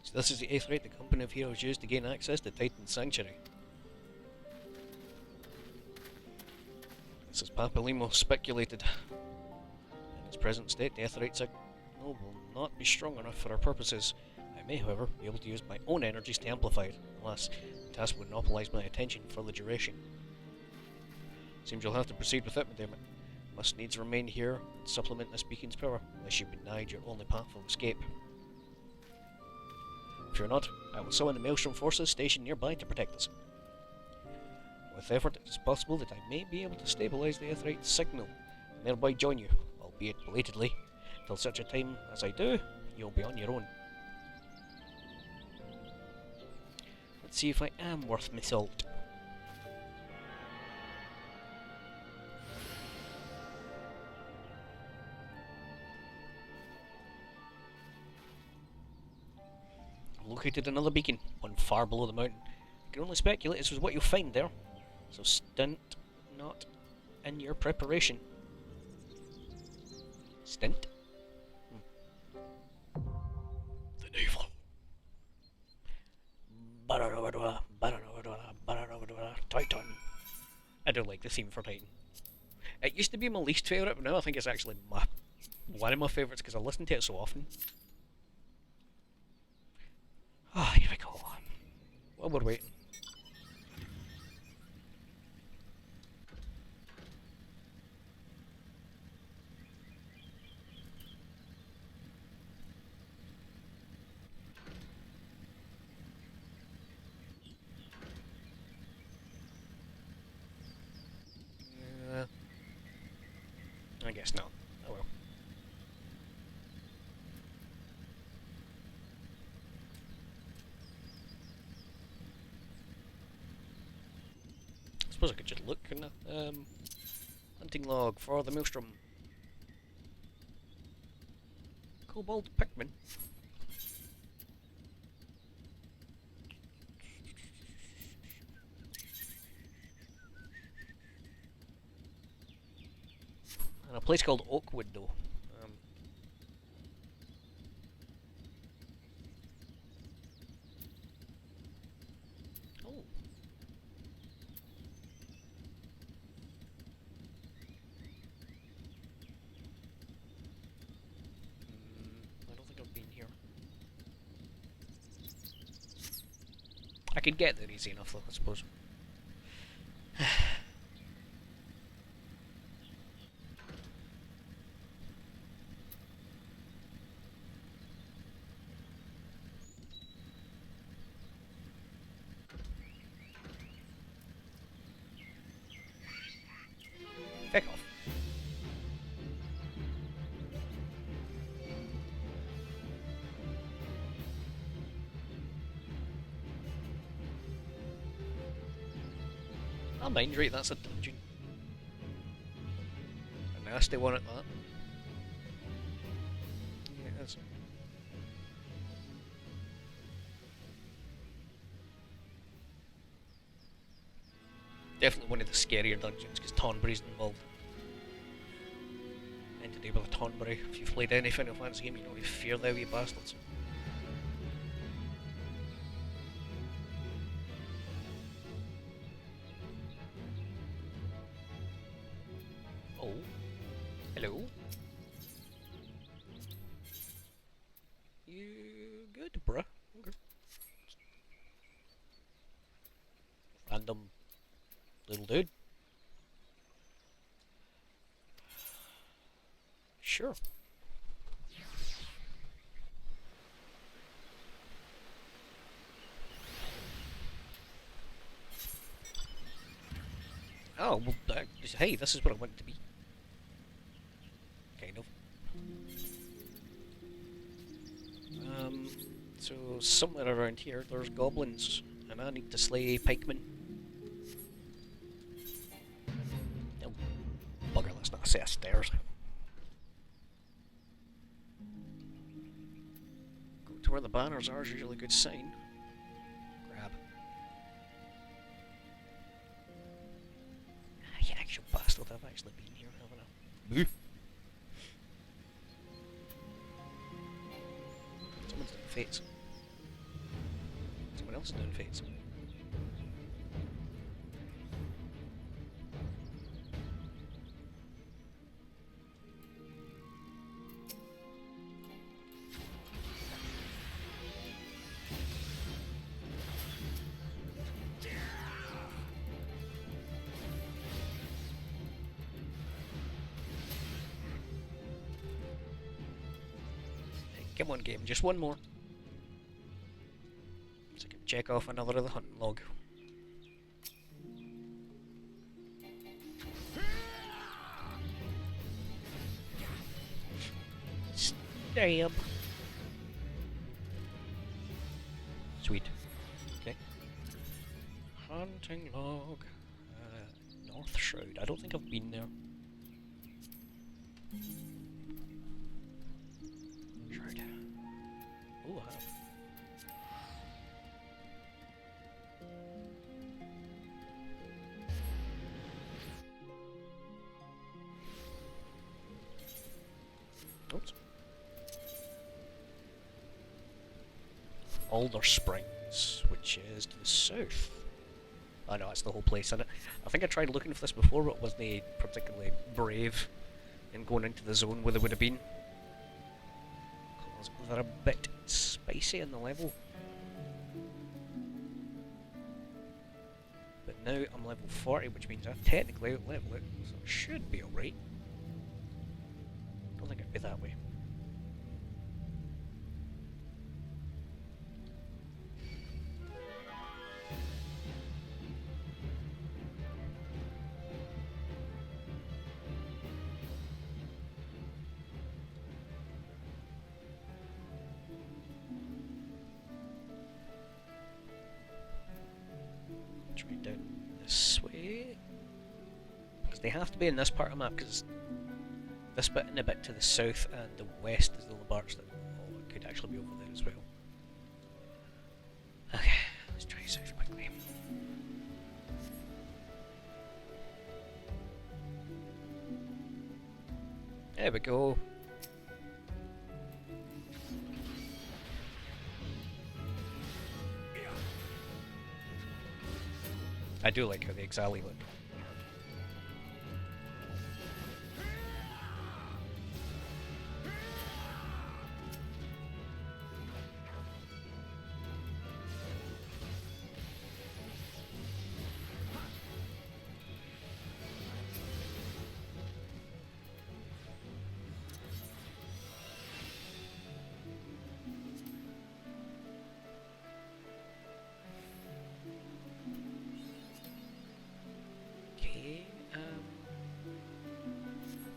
So this is the aetherite the company of heroes used to gain access to Titan's sanctuary. This is Papalimo speculated. In its present state, the aetherite signal will not be strong enough for our purposes. I may, however, be able to use my own energies to amplify it. Alas, the task would monopolise my attention for the duration. Seems you'll have to proceed with it, madame. Must needs remain here and supplement this beacon's power, unless you denied your only path of escape. Fear not, I will summon the Maelstrom forces stationed nearby to protect us. With effort, it is possible that I may be able to stabilise the aetherite signal and thereby join you, albeit belatedly. Till such a time as I do, you'll be on your own. Let's see if I am worth my salt. Located another beacon, one far below the mountain. I can only speculate this was what you'll find there, so stint not in your preparation. Stint? The navel. Titan. I don't like the theme for Titan. It used to be my least favourite, but now I think it's actually my one of my favourites because I listen to it so often. Ah, here we go. While we're waiting. I guess not. Oh well. I suppose I could just look, couldn't I? Hunting log for the maelstrom. Cobalt Pikmin. And a place called Oakwood, though. Oh. I don't think I've been here. I could get there easy enough, though, I suppose. Feck off. I mind, right, that's a dungeon. A nasty one at that. Yeah, it is. Definitely one of the scarier dungeons because Tonberry's involved. And to do with a Tonberry, if you've played any Final Fantasy game, you know you fear the wee bastards. Oh. Hello. You good, bruh? Okay. Random little dude. Sure. Oh, well, hey, this is what I want it to be. Kind of. So somewhere around here there's goblins, and I need to slay pikemen. Oh, bugger, let's not say stairs. Go to where the banners are is usually a good sign. Grab. You actual bastard, I've actually been here, haven't I? Boo! Someone's doing fates. Someone else is doing fates. Come on, game, just one more. So I can check off another of the hunting log. Stab. Sweet. Okay. Hunting log. North Shroud. I don't think I've been there. Shroud. Oh, I have. Oops. Alder Springs, which is to the south. I know, it's the whole place, isn't it? I think I tried looking for this before, but wasn't particularly brave in going into the zone where they would have been. seals. They're a bit spicy in the level. But now I'm level 40, which means I technically out-level it, so it should be alright. I don't think it'd be that way. Right down this way, because they have to be in this part of the map, because this bit and a bit to the south and the west is the little parts that could actually be over there as well. Okay, let's try south quickly. There we go. I do like how the Exali look.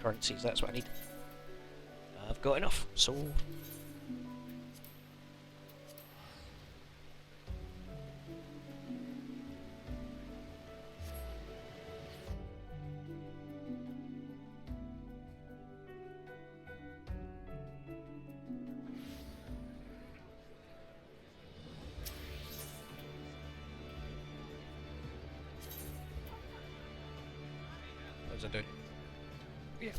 Currencies, that's what I need. I've got enough, so... How's it doing? Yeah.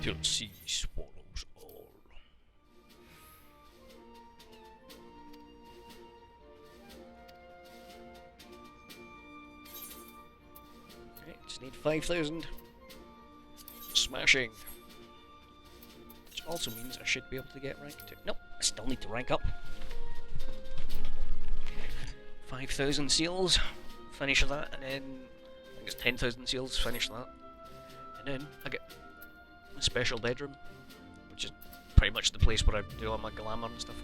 Till sea swallows all. Okay, just need 5,000. Smashing. Which also means I should be able to get rank 2. Nope, I still need to rank up. 5,000 seals. Finish that, and then I think it's 10,000 seals. Finish that, and then I get a special bedroom, which is pretty much the place where I do all my glamour and stuff.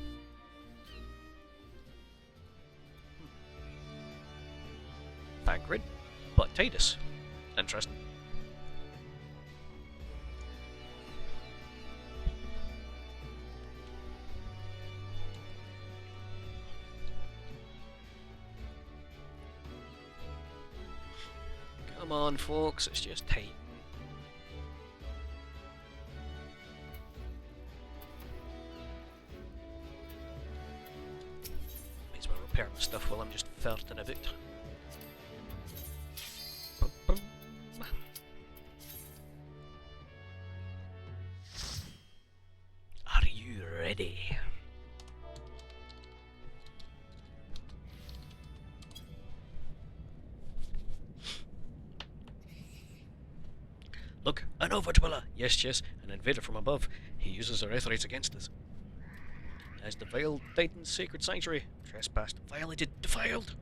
Thancred, but Titus. Interesting. Come on, folks, it's just Titan. Might as well repair my stuff while I'm just ferreting about. Are you ready? Look, an Overdweller! Yes, yes, an invader from above. He uses our authorities against us. Has defiled Titan's sacred sanctuary. Trespassed, violated, defiled!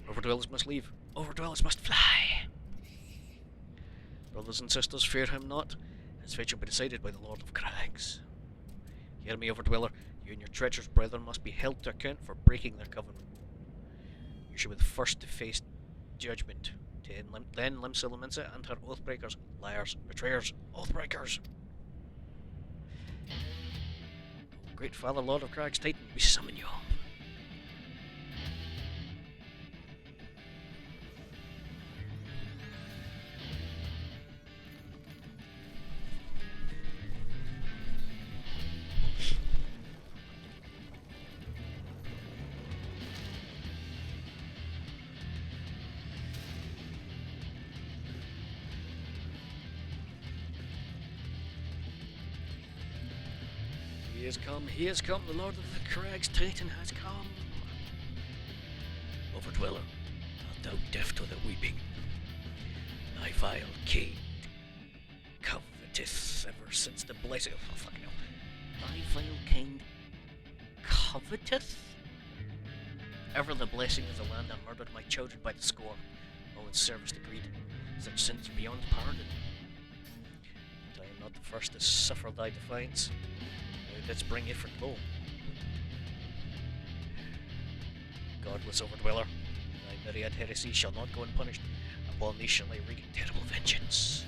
Overdwellers must leave. Overdwellers must fly! Brothers and sisters, fear him not. His fate shall be decided by the Lord of Crags. Hear me, Overdweller. You and your treacherous brethren must be held to account for breaking their covenant. You shall be the first to face judgment. Then Limsa Lominsa and her Oathbreakers, liars, betrayers, Oathbreakers. Great Father, Lord of Crags, Titan, we summon you. he has come, the Lord of the Crags, Titan has come. Overdweller, art thou deaf to the weeping? Thy vile Kate covetous ever since the blessing. Oh, fucking hell. Thy vile kind covetous? Ever the blessing of the land that murdered my children by the score, all in service to greed, such sins beyond pardon. But I am not the first to suffer thy defiance. Thou didst bring Ifrit low. Godless Overdweller, thy myriad heresies shall not go unpunished. Upon thee shall I wreak terrible vengeance.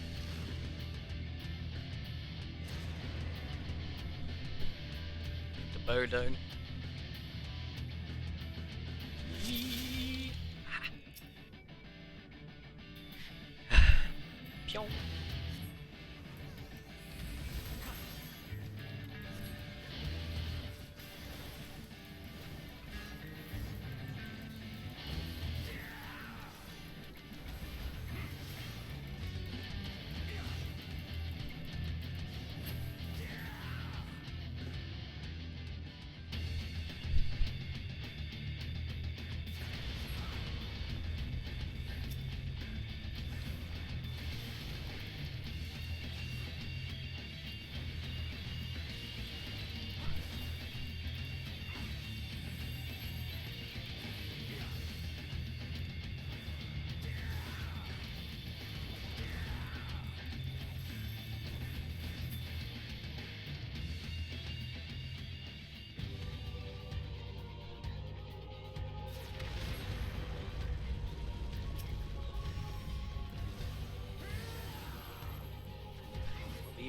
To bow down. Pyong.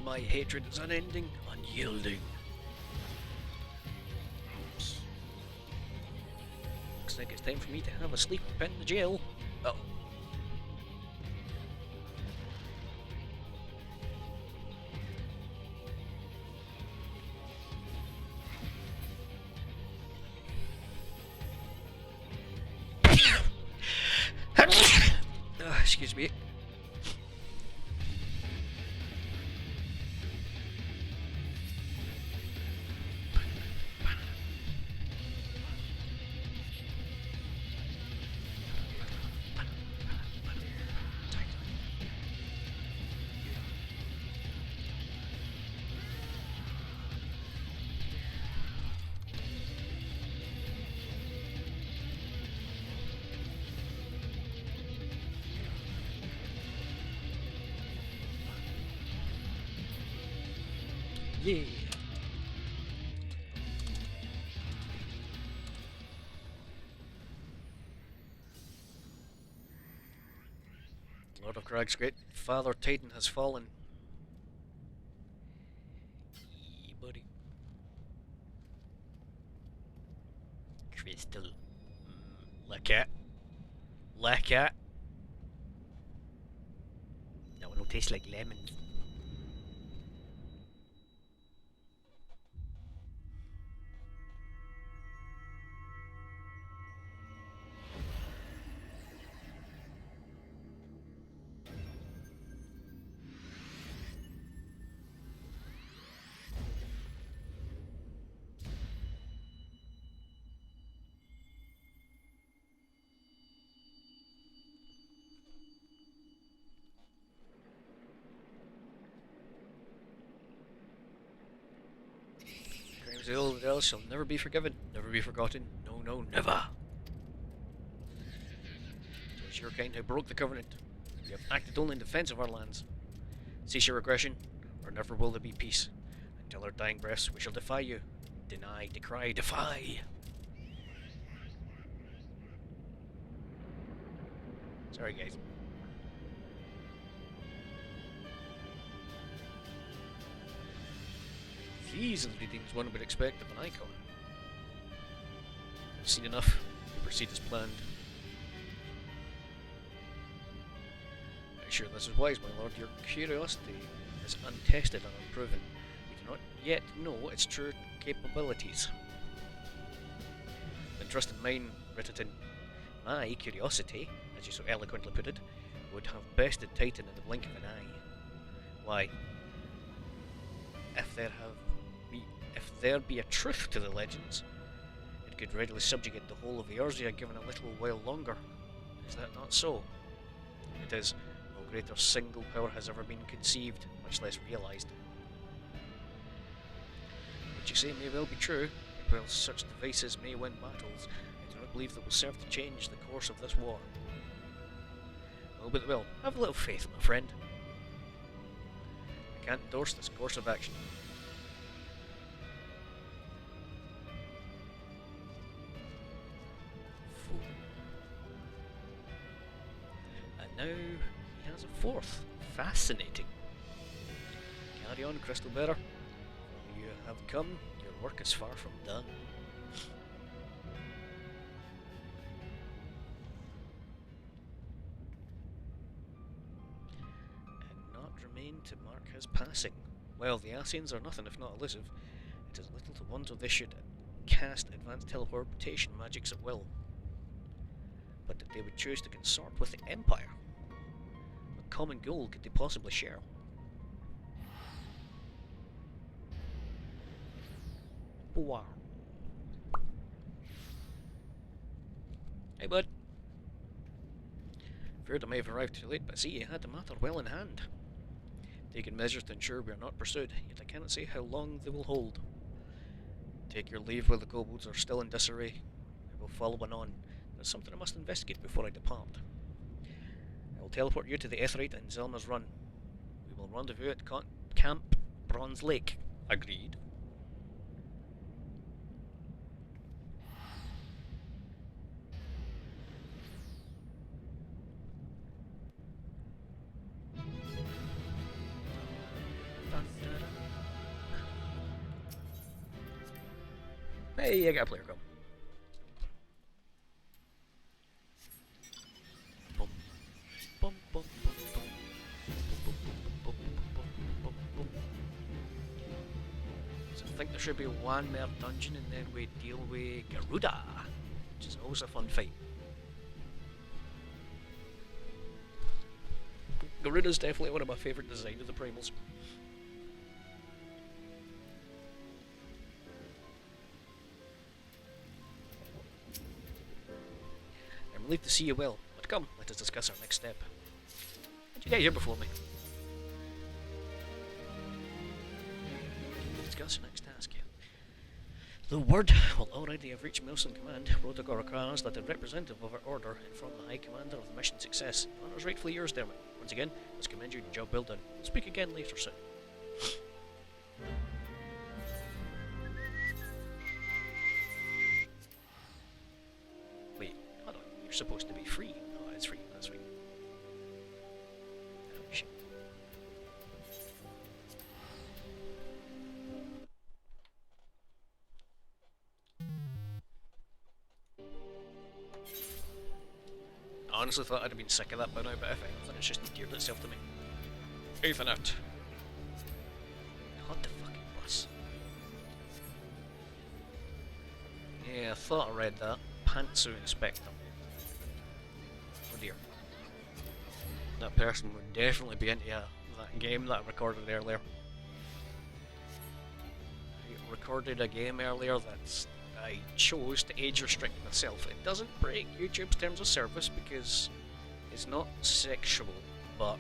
My hatred is unending, unyielding. Oops. Looks like it's time for me to have a sleep in the jail. Oh. Excuse me. Yeah. Lord of Crag's great father Titan has fallen. Yeah, buddy. Crystal. Look at. Look at. That one will taste like lemons. The old else shall never be forgiven, never be forgotten. No, no, never. It was your kind who broke the covenant. You have acted only in defense of our lands. Cease your aggression, or never will there be peace. Until our dying breaths, we shall defy you. Deny, decry, defy. Sorry, guys. Easily things one would expect of an icon. I've seen enough. Proceed as planned. Make sure this is wise, my lord. Your curiosity is untested and unproven. We do not yet know its true capabilities. Then trust in mine, Ritterton. My curiosity, as you so eloquently put it, would have bested Titan in the blink of an eye. Why? If there be a truth to the legends, it could readily subjugate the whole of Eorzea given a little while longer. Is that not so? It is. No greater single power has ever been conceived, much less realised. What you say may well be true, but while such devices may win battles, I do not believe they will serve to change the course of this war. Oh, but they will. Have a little faith, my friend. I can't endorse this course of action. Fool. And now he has a fourth. Fascinating. Carry on, Crystal Bearer. You have come, your work is far from done. And not remain to mark his passing. Well, the Asians are nothing if not elusive. It is little to wonder they should cast advanced teleportation magics at will. But that they would choose to consort with the Empire. What common goal could they possibly share? Wow. Hey, bud. Feared I may have arrived too late, but see, you had the matter well in hand. Taking measures to ensure we are not pursued, yet I cannot say how long they will hold. Take your leave while the kobolds are still in disarray. I will follow on. There's something I must investigate before I depart. I will teleport you to the Aetheryte and Zelma's Run. We will rendezvous at Camp Bronze Lake. Agreed. Hey, I got a player go. Boom. Boom, boom, boom, boom. Boom, boom, boom, boom, boom, boom. So I think there should be one more dungeon and then we deal with Garuda, which is always a fun fight. Garuda's definitely one of my favourite designs of the primals. I'm relieved to see you well, but come, let us discuss our next step. How'd you get here before me? Discuss next task. The word will already have reached Milson Command. Protocol requires that a representative of our order inform the High Commander of the mission success. The honour is rightfully yours, Dermot. Once again, let's commend you. Job well done. We'll speak again later, soon. Wait, hold on. You're supposed to be free. Oh, it's free. That's free. Oh, shit. I honestly thought I'd have been sick of that by now, but if anything, it's just endeared itself to me. Even out. What the fucking bus? Yeah, I thought I read that. Pantsu Inspector. Oh dear. That person would definitely be into that game that I recorded earlier. I recorded a game earlier that's I chose to age restrict myself. It doesn't break YouTube's terms of service because it's not sexual, but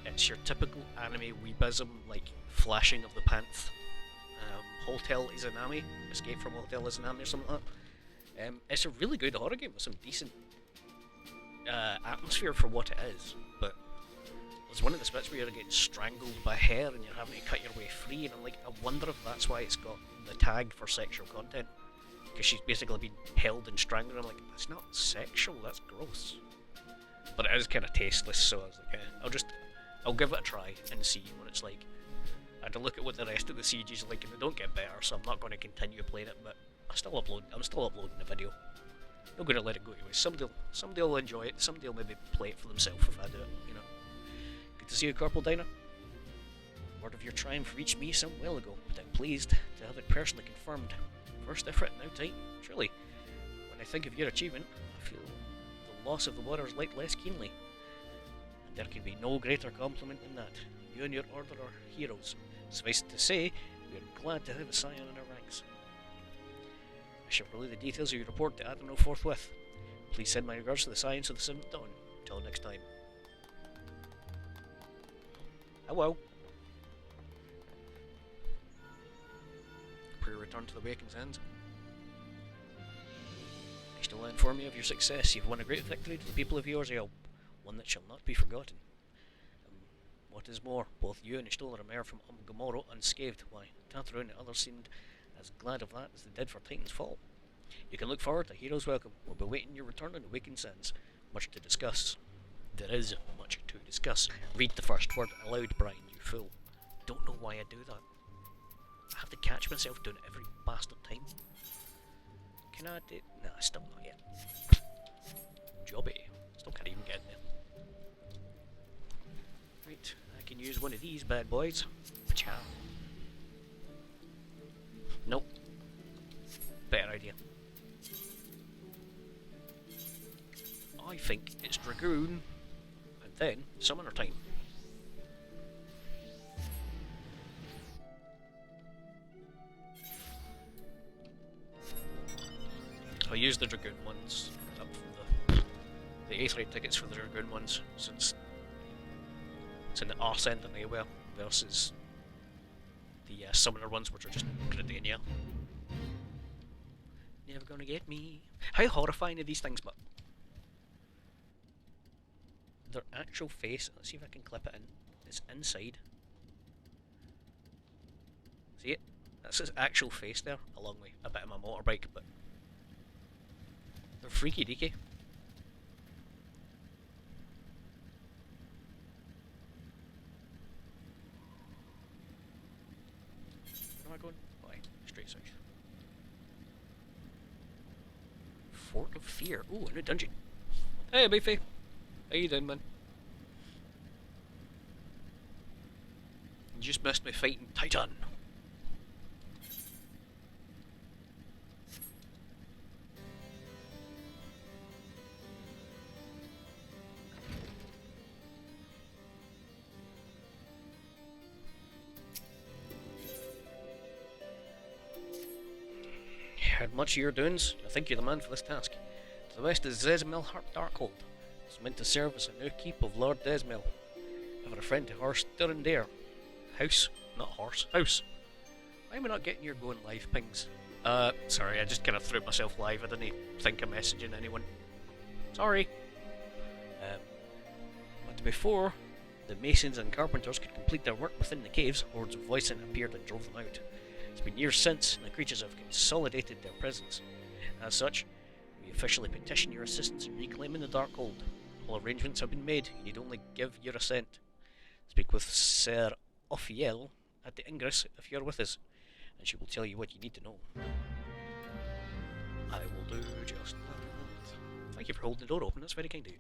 it's your typical anime weebism, like flashing of the pants. Hotel Izanami, Escape from Hotel Izanami or something like that. It's a really good horror game with some decent atmosphere for what it is, but there's one of the bits where you're getting strangled by hair and you're having to cut your way free, and I'm like, I wonder if that's why it's got the tag for sexual content. Because she's basically been held and strangled, and I'm like, that's not sexual, that's gross. But it is kind of tasteless, so I was like, I'll give it a try and see what it's like. I had to look at what the rest of the CGs are like, and they don't get better, so I'm not going to continue playing it, but I'm still uploading the video. I'm going to let it go anyway. Somebody will enjoy it, somebody will maybe play it for themselves if I do it, you know. Good to see you, Corporal Diner. Word of your triumph reached me some while ago, but I'm pleased to have it personally confirmed. First effort, now Titan. Truly, when I think of your achievement, I feel the loss of the Warriors light less keenly. There can be no greater compliment than that. You and your order are heroes. Suffice it to say, We are glad to have a scion in our ranks. I shall relay the details of your report to Admiral forthwith. Please send my regards to the science of the 7th Dawn. Until next time. Hello. Pre-return to the Waken's End. I still inform you of your success. You've won a great victory to the people of Yorzeo, one that shall not be forgotten. What is more, both you and Ishtola emerged from Gomorrah unscathed. Why, Tatharu and others seemed as glad of that as they did for Titan's fall. You can look forward to a hero's welcome. We'll be waiting your return in the Wakened Sands. Much to discuss. There is much to discuss. Read the first word aloud, Brian, you fool. Don't know why I do that. I have to catch myself doing it every bastard time. Can I do... Nah, still not yet. Jobby. Still can't even get in there. Right, I can use one of these bad boys. Ciao. Nope. Better idea. I think it's Dragoon, and then Summoner time. I'll use the Dragoon ones up from the 8th rate tickets for the Dragoon ones, since it's in the arse end anyway, versus the Summoner ones, which are just Gridania. Never gonna get me. How horrifying are these things, but their actual face, let's see if I can clip it in, is inside. See it? That's his actual face there, along with a bit of my motorbike, but they're freaky deaky. Where am I going? Why? Straight south. Fort of Fear. Ooh, a new dungeon. Hey, Beefy. How you doing, man? You just missed me fighting Titan. Heard much of your doings. I think you're the man for this task. To the west is Zezmel Darkhold. It's meant to serve as a new keep of Lord Desmel. I've got a friend to horse Durandare. House, not horse, house. Why am I not getting your going live pings? Sorry, I just kind of threw myself live. I didn't think of messaging anyone. Sorry. But before the masons and carpenters could complete their work within the caves, hordes of Voicent appeared and drove them out. It's been years since, and the creatures have consolidated their presence. As such, we officially petition your assistance in reclaiming the Darkhold. All arrangements have been made, you need only give your assent. Speak with Sir Ophiel at the Ingress if you're with us, and she will tell you what you need to know. I will do just that. Thank you for holding the door open, that's very kind of you.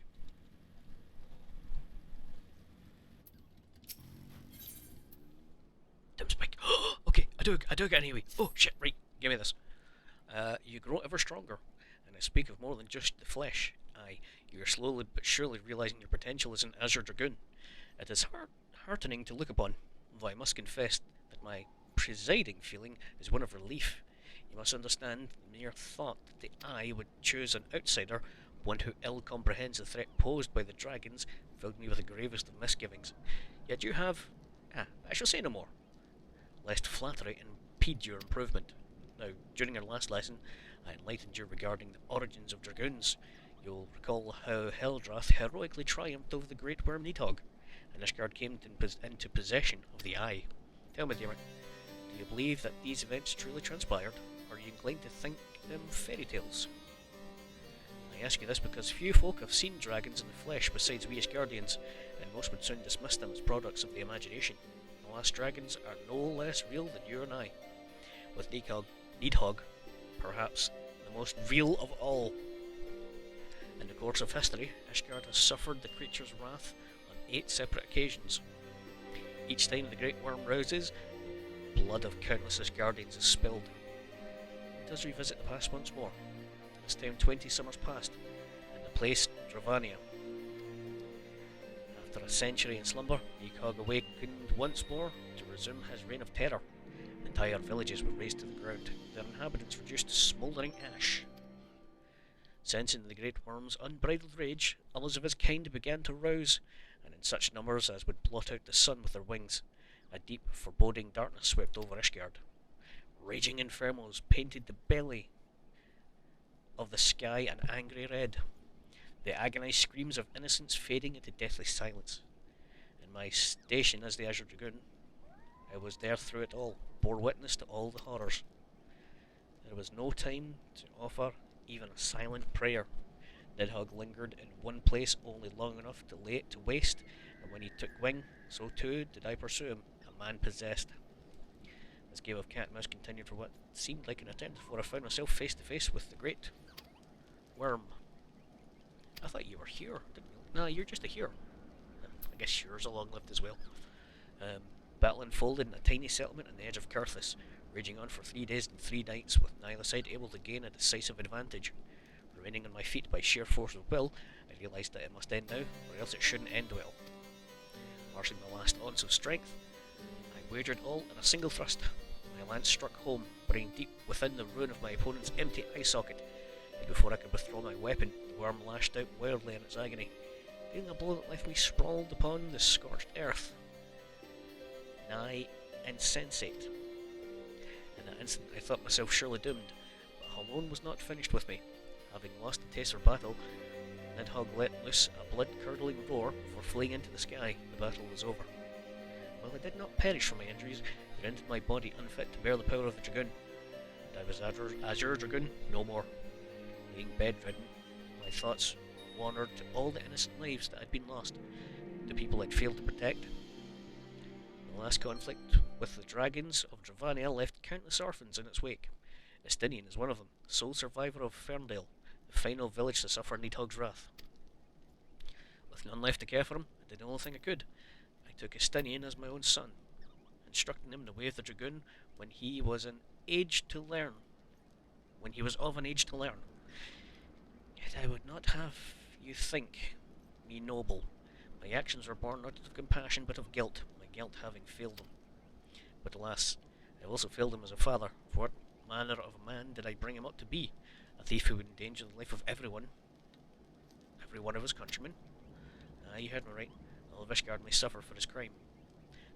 Dim spike. Okay, I do get anyway. Oh shit, right, give me this. You grow ever stronger, and I speak of more than just the flesh. Aye, you are slowly but surely realizing your potential as an Azure Dragoon. It is heartening to look upon, though I must confess that my presiding feeling is one of relief. You must understand the mere thought that the eye would choose an outsider, one who ill comprehends the threat posed by the dragons, filled me with the gravest of misgivings. Yet you have... I shall say no more, lest flattery impede your improvement. Now, during our last lesson, I enlightened you regarding the origins of dragoons. You'll recall how Heldrath heroically triumphed over the great worm Nidhogg, and Ishgard came into possession of the Eye. Tell me, dear, do you believe that these events truly transpired, or are you inclined to think them fairy tales? I ask you this because few folk have seen dragons in the flesh besides we Ishgardians, and most would soon dismiss them as products of the imagination. The last dragons are no less real than you and I, with Nidhogg, perhaps the most real of all. In the course of history, Ishgard has suffered the creature's wrath on 8 separate occasions. Each time the great worm rouses, the blood of countless Ishgardians is spilled. It does revisit the past once more. This time 20 summers past, in the place Dravania. After a century in slumber, Nidhogg awakened once more to resume his reign of terror. The Entire villages were razed to the ground, their inhabitants reduced to smouldering ash. Sensing the great worm's unbridled rage, others of his kind began to rouse, and in such numbers as would blot out the sun with their wings. A deep, foreboding darkness swept over Ishgard. Raging infernos painted the belly of the sky an angry red, the agonized screams of innocents fading into deathly silence. In my station as the Azure Dragoon, I was there through it all, bore witness to all the horrors. There was no time to offer even a silent prayer. Nidhogg lingered in one place only long enough to lay it to waste, and when he took wing, so too did I pursue him, a man possessed. This game of cat and mouse continued for what seemed like an eternity before I found myself face to face with the great worm. I thought you were here, didn't you? Nah, you're just a here. I guess yours are long-lived as well. Battle unfolded in a tiny settlement on the edge of Kurthus, raging on for 3 days and 3 nights, with neither side able to gain a decisive advantage. Remaining on my feet by sheer force of will, I realised that it must end now, or else it shouldn't end well. Marshalling my last ounce of strength, I wagered all in a single thrust. My lance struck home, burrowing deep within the ruin of my opponent's empty eye socket, and before I could withdraw my weapon, the worm lashed out wildly in its agony, dealing a blow that left me sprawled upon the scorched earth. Nigh insensate. In that instant I thought myself surely doomed, but Halmon was not finished with me. Having lost the taste of battle, Nidhogg let loose a blood-curdling roar before fleeing into the sky. The battle was over. While I did not perish from my injuries, it rendered my body unfit to bear the power of the Dragoon, and I was Azure Dragoon no more. Being bedridden, my thoughts wandered to all the innocent lives that had been lost, the people I'd failed to protect. The last conflict with the dragons of Dravania left countless orphans in its wake. Estinian is one of them, the sole survivor of Ferndale, the final village to suffer Nidhogg's wrath. With none left to care for him, I did the only thing I could. I took Estinian as my own son, instructing him in the way of the Dragoon when he was of an age to learn. Yet I would not have you think me noble. My actions were born not of compassion but of guilt, my guilt having failed him. But alas, I also failed him as a father, for what manner of a man did I bring him up to be? A thief who would endanger the life of every one of his countrymen? You heard me right. All of Ishgard may suffer for his crime.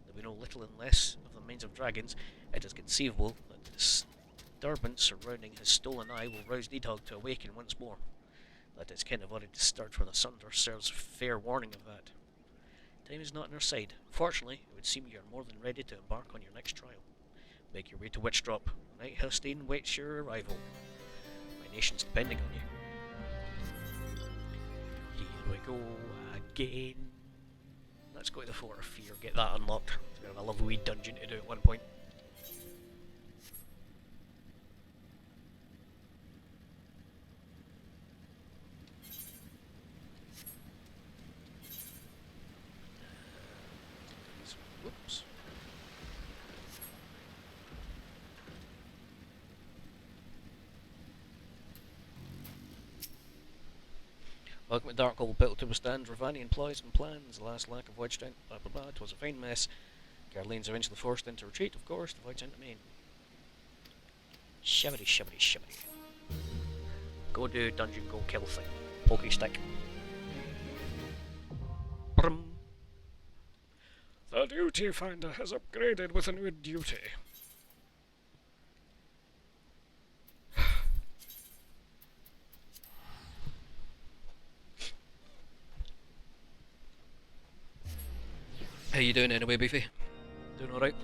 Though we know little and less of the minds of dragons, it is conceivable that the disturbance surrounding his stolen eye will rouse Nidhogg to awaken once more. That his kin have already disturbed from the sunder serves fair warning of that. Time is not on our side. Fortunately, it would seem you are more than ready to embark on your next trial. Make your way to Witchdrop. Knight Hastane waits your arrival. My nation's depending on you. Here we go again. Let's go to the Fort of Fear, get that unlocked. It's a bit of a lovely wee dungeon to do at one point. Whoops. Welcome to Darkhold, built to withstand Ravanian ploys and plans. The last lack of void strength, blah blah blah. It was a fine mess. Garlean's eventually forced into retreat, of course. The void's into main. Shibbity shibbity shibbity. Go do dungeon, go kill thing. Pokey stick. Brum. The duty finder has upgraded with a new duty. How you doing anyway, Beefy? Doing alright?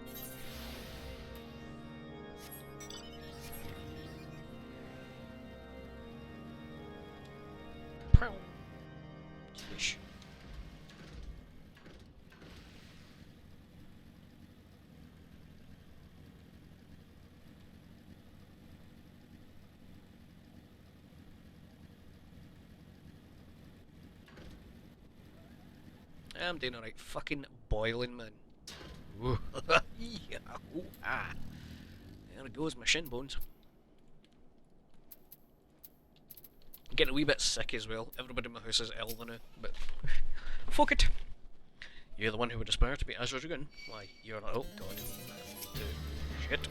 Swish. I'm doing alright. Fucking boiling, man. Yeah, ooh, ah. There it goes, my shin bones. I'm getting a wee bit sick as well. Everybody in my house is ill now, but fuck it. You're the one who would aspire to be Azure Dragoon. Why, you're not. Oh god. Shit.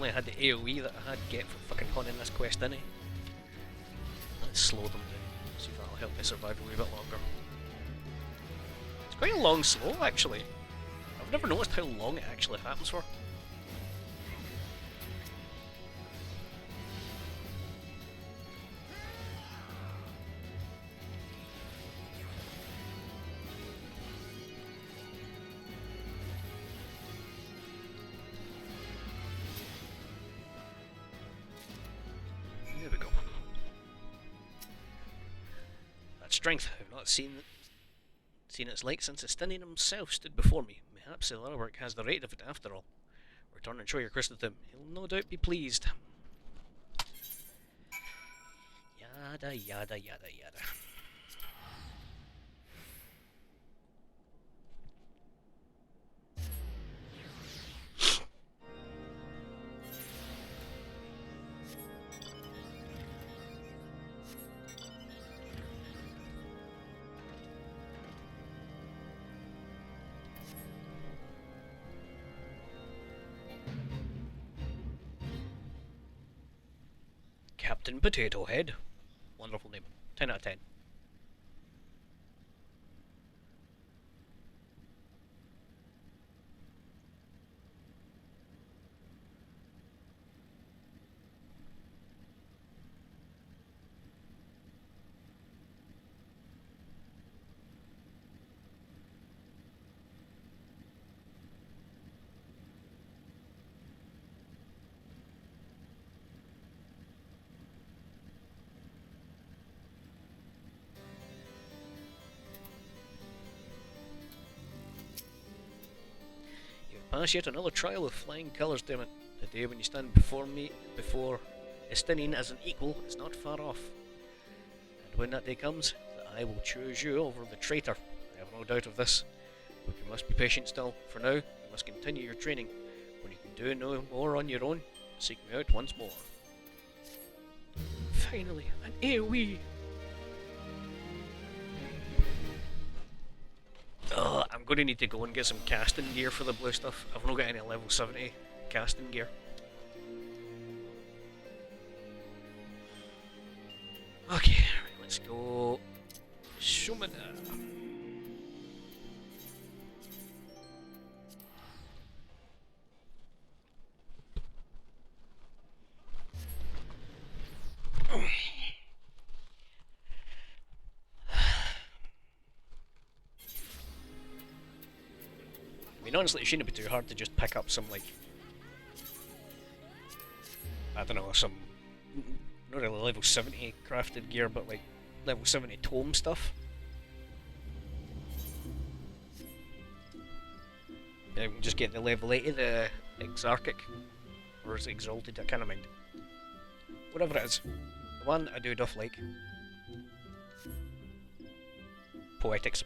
only had the AoE that I had to get for fucking hunting this quest, didn't I? Let's slow them down, see if that'll help me survive a wee bit longer. It's quite a long slow, actually. I've never noticed how long it actually happens for. There we go. That strength, I've not seen its like since Estinian himself stood before me. Perhaps the Larawerk has the right of it after all. Return and show your crystal to him. He'll no doubt be pleased. Yada yada yada yada. Captain Potato Head. Wonderful name. 10 out of 10. Pass yet another trial with flying colours, damn it. The day when you stand before Estinian as an equal is not far off. And when that day comes, I will choose you over the traitor. I have no doubt of this. But you must be patient still. For now, you must continue your training. When you can do no more on your own, seek me out once more. Finally, an AoE! I'm going to need to go and get some casting gear for the blue stuff. I've not got any level 70 casting gear. Okay, right, let's go. Shumana. I mean, honestly, it shouldn't be too hard to just pick up some, like, I don't know, some, not really level 70 crafted gear, but like, level 70 tome stuff. Yeah, we can just get the level 80, the Exarchic, or is it Exalted, I can't mind. Whatever it is. The one I do doth like. Poetics.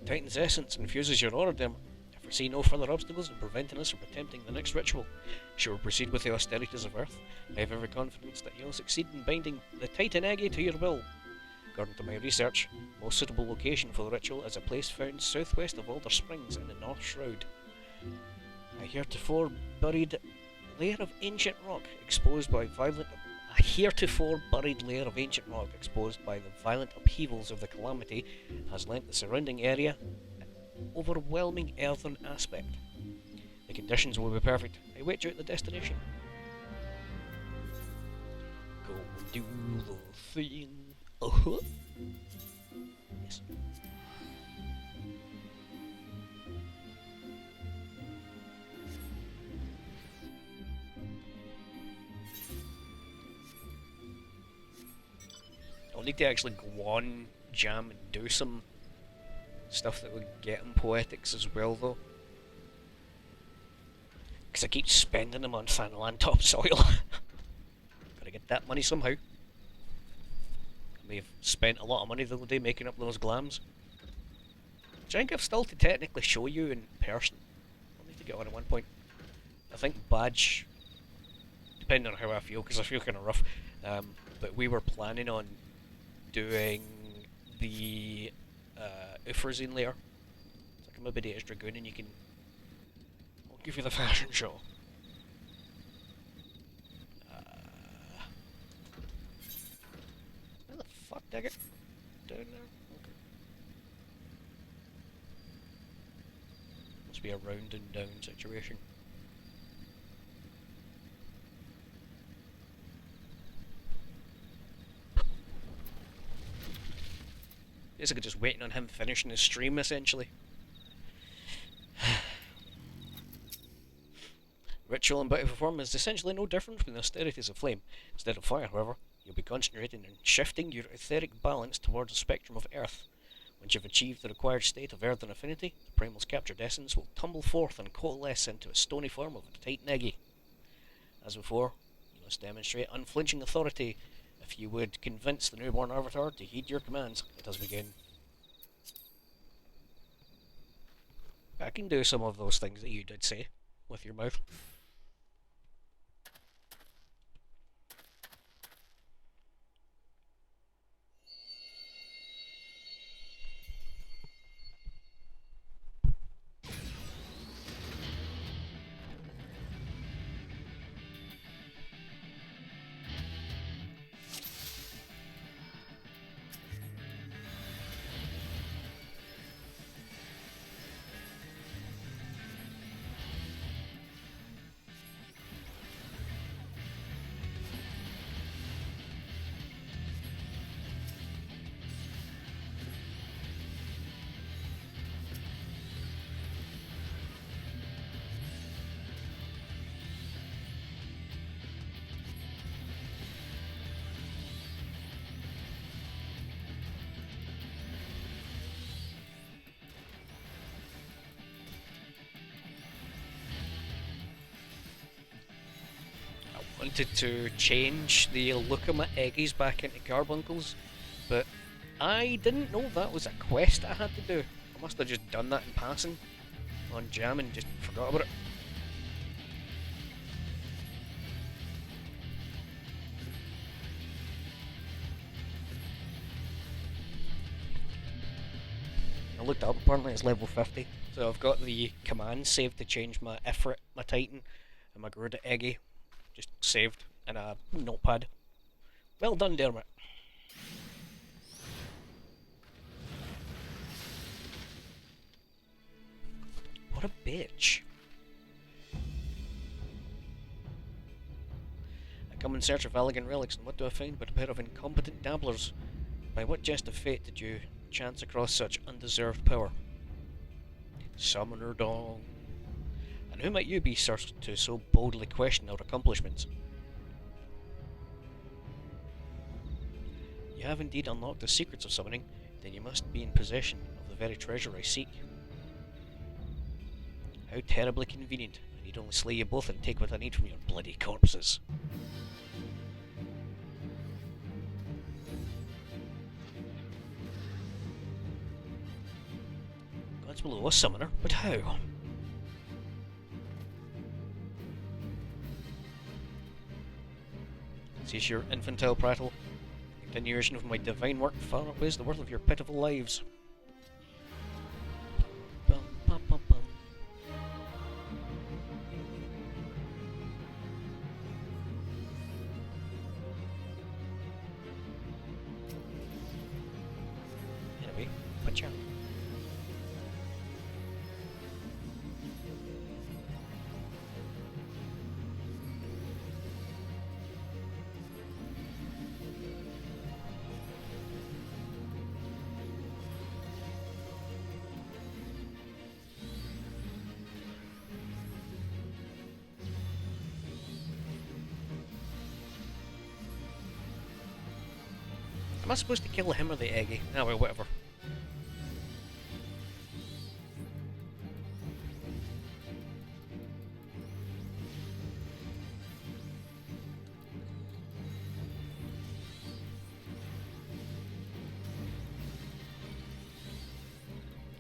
Titan's essence infuses your aura, Dem. I foresee no further obstacles in preventing us from attempting the next ritual. She will proceed with the austerities of Earth. I have every confidence that you'll succeed in binding the Titan Eggie to your will. According to my research, the most suitable location for the ritual is a place found southwest of Alder Springs in the North Shroud. A heretofore buried layer of ancient rock exposed by violent upheavals of the calamity has lent the surrounding area an overwhelming earthen aspect. The conditions will be perfect. I wait you at the destination. Go and do the thing. Yes. I'll need to actually go on, jam, and do some stuff that would get in Poetics as well, though. Because I keep spending them on Fanland topsoil. Gotta get that money somehow. I may have spent a lot of money the other day making up those glams. Which I think I've still to technically show you in person. I'll need to get on at one point. I think badge depending on how I feel, because I feel kind of rough. But we were planning on doing the Ufrazine layer. So I can maybe do as Dragoon and you can... I'll give you the fashion show. Where the fuck did I get down there? Okay. Must be a round and down situation. Basically just waiting on him finishing his stream, essentially. Ritual and bout form is essentially no different from the austerities of flame. Instead of fire, however, you'll be concentrating on shifting your etheric balance towards the spectrum of earth. Once you've achieved the required state of earthen affinity, the primal's captured essence will tumble forth and coalesce into a stony form of a tight neggy. As before, you must demonstrate unflinching authority if you would convince the newborn Avatar to heed your commands. Let us begin. I can do some of those things that you did say with your mouth. Wanted to change the look of my eggies back into carbuncles, but I didn't know that was a quest I had to do. I must have just done that in passing on Jam and just forgot about it. I looked up, apparently it's level 50, so I've got the command saved to change my Ifrit, my Titan, and my Garuda Eggy. Just saved in a notepad. Well done, Dermot. What a bitch. I come in search of elegant relics, and what do I find but a pair of incompetent dabblers? By what jest of fate did you chance across such undeserved power? Summoner Dong. And who might you be, sir, to so boldly question our accomplishments? You have indeed unlocked the secrets of summoning, then you must be in possession of the very treasure I seek. How terribly convenient. I need only slay you both and take what I need from your bloody corpses. Gods below a summoner, but how? Cease your infantile prattle. The continuation of my divine work far outweighs the worth of your pitiful lives. Bum, bum, bum, bum. Anyway, watch out. Am I supposed to kill him or the Eggy? Ah, well, whatever.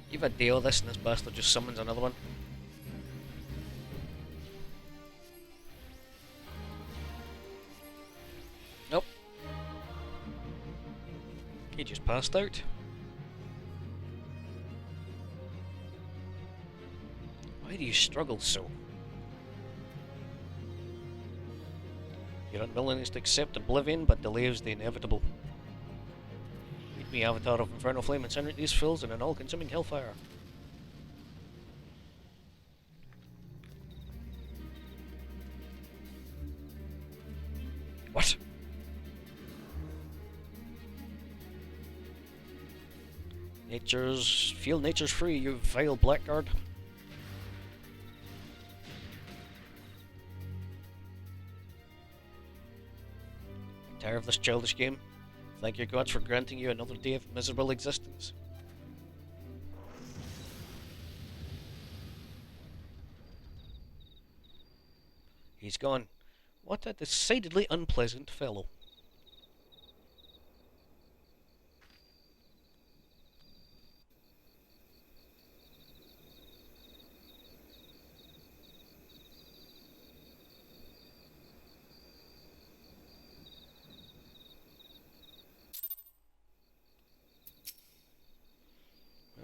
You've had a deal with this and this bastard just summons another one. passed out. Why do you struggle so? Your unwillingness to accept oblivion but delays the inevitable. Meet me, Avatar of Infernal Flame, incinerate these fools in an all-consuming hellfire. What? Feel nature's free, you vile blackguard. Tired of this childish game? Thank your gods for granting you another day of miserable existence. He's gone. What a decidedly unpleasant fellow.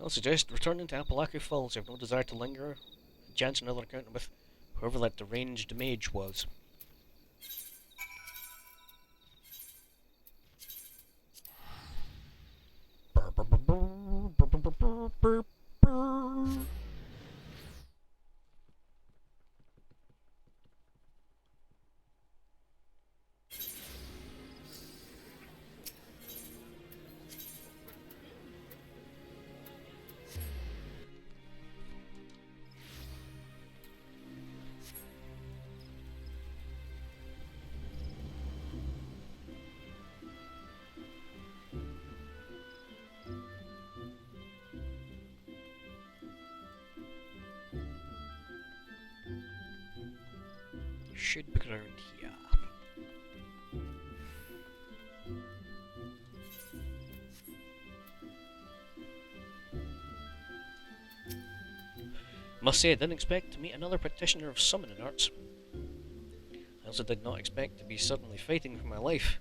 I'll suggest returning to Apalaku Falls. You have no desire to linger. Chance another encounter with whoever that deranged mage was. Should be around here. Must say I didn't expect to meet another practitioner of summoning arts. I also did not expect to be suddenly fighting for my life.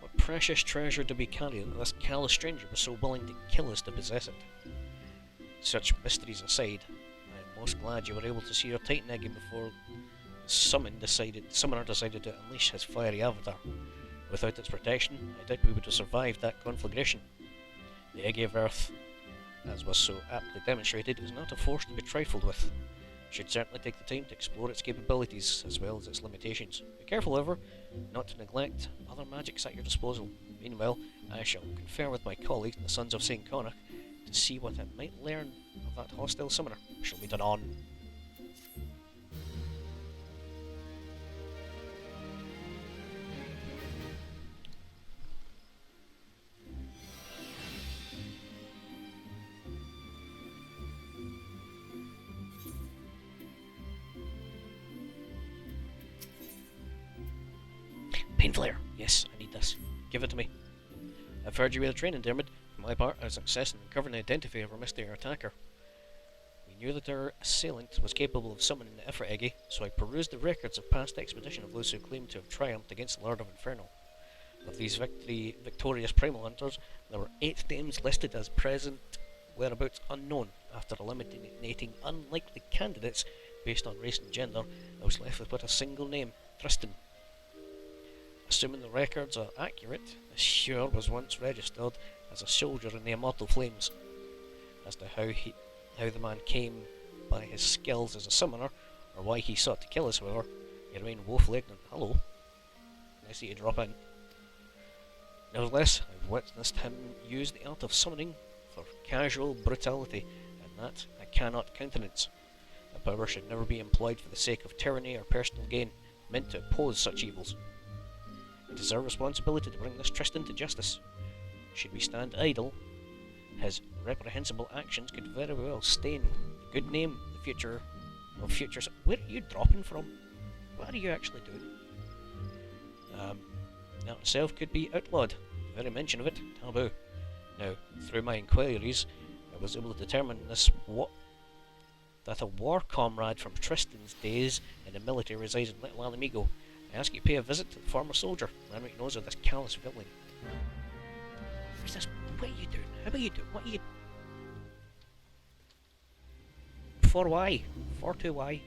What precious treasure did we carry that this callous stranger was so willing to kill us to possess it? Such mysteries aside, I am most glad you were able to see your Titan egg before the summoner decided to unleash his fiery avatar. Without its protection, I doubt we would have survived that conflagration. The egg of Earth, as was so aptly demonstrated, is not a force to be trifled with. You should certainly take the time to explore its capabilities as well as its limitations. Be careful, however, not to neglect other magics at your disposal. Meanwhile, I shall confer with my colleagues, the Sons of St. Connacht, to see what I might learn of that hostile summoner. We shall meet anon. Pain Flare. Yes, I need this. Give it to me. I've heard you with a training, Dermot. For my part, I was success in uncovering the identity of our mystery attacker. We knew that our assailant was capable of summoning the Ifrit Eggy, so I perused the records of past expedition of those who claimed to have triumphed against the Lord of Inferno. Of these victorious primal hunters, there were 8 names listed as present whereabouts unknown. After eliminating unlikely candidates based on race and gender, I was left with but a single name, Tristan. Assuming the records are accurate, this Shure was once registered as a soldier in the Immortal Flames. As to how the man came by his skills as a summoner, or why he sought to kill us, however, he remained woefully ignorant. Hello. Nice of you to drop in. Nevertheless, I've witnessed him use the art of summoning for casual brutality, and that I cannot countenance. The power should never be employed for the sake of tyranny or personal gain, meant to oppose such evils. It is our responsibility to bring this Tristan to justice. Should we stand idle, his reprehensible actions could very well stain the good name the future of futures. Where are you dropping from? What are you actually doing? That itself could be outlawed. The very mention of it, taboo. Now, through my inquiries, I was able to determine that a war comrade from Tristan's days in the military resides in Little Alamigo. I ask you to pay a visit to the former soldier. Renwick knows of this callous villain. What are you doing? How are you doing? What are you... For why? For to why?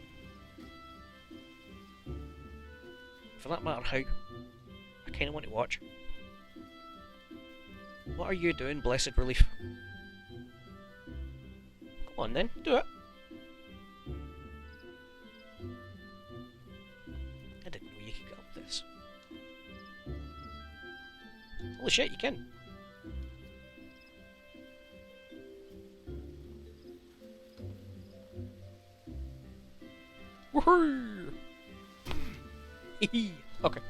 For that matter, how? I kinda want to watch. What are you doing, Blessed Relief? Come on then, do it. I didn't know you could get up this. Holy shit, you can. Woohoo! Okay.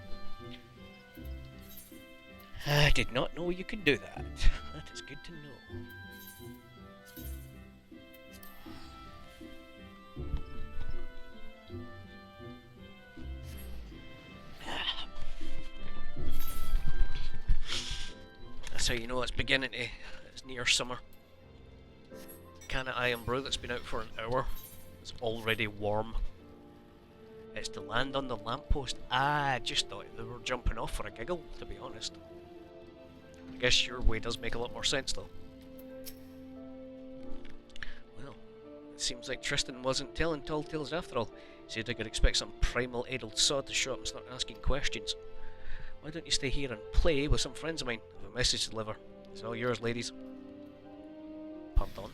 I did not know you could do that. That is good to know. That's how you know it's beginning to... It's near summer. Can of Iron Brew that's been out for an hour. It's already warm. It's to land on the lamppost. I just thought they were jumping off for a giggle, to be honest. I guess your way does make a lot more sense, though. Well, it seems like Tristan wasn't telling tall tales after all. He said I could expect some primal addled sod to show up and start asking questions. Why don't you stay here and play with some friends of mine? I have a message to deliver. It's all yours, ladies. Pardon.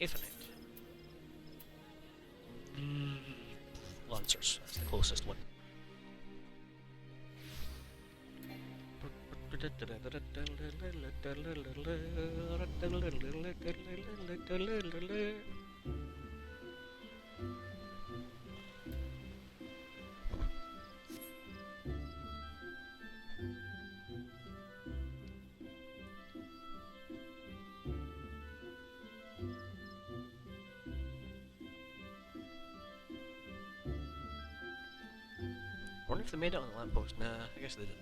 Infinite. Lancers, that's the closest one. I wonder if they made it on the lamppost. Nah, I guess they didn't.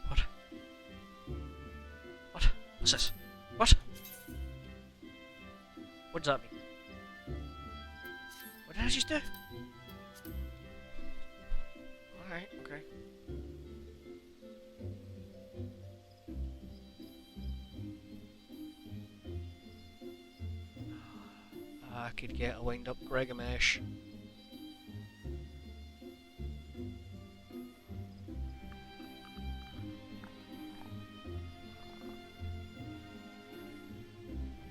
What? What? What's this? What? What does that mean? What did I just do? Alright, okay. I could get a wind up Gregamesh.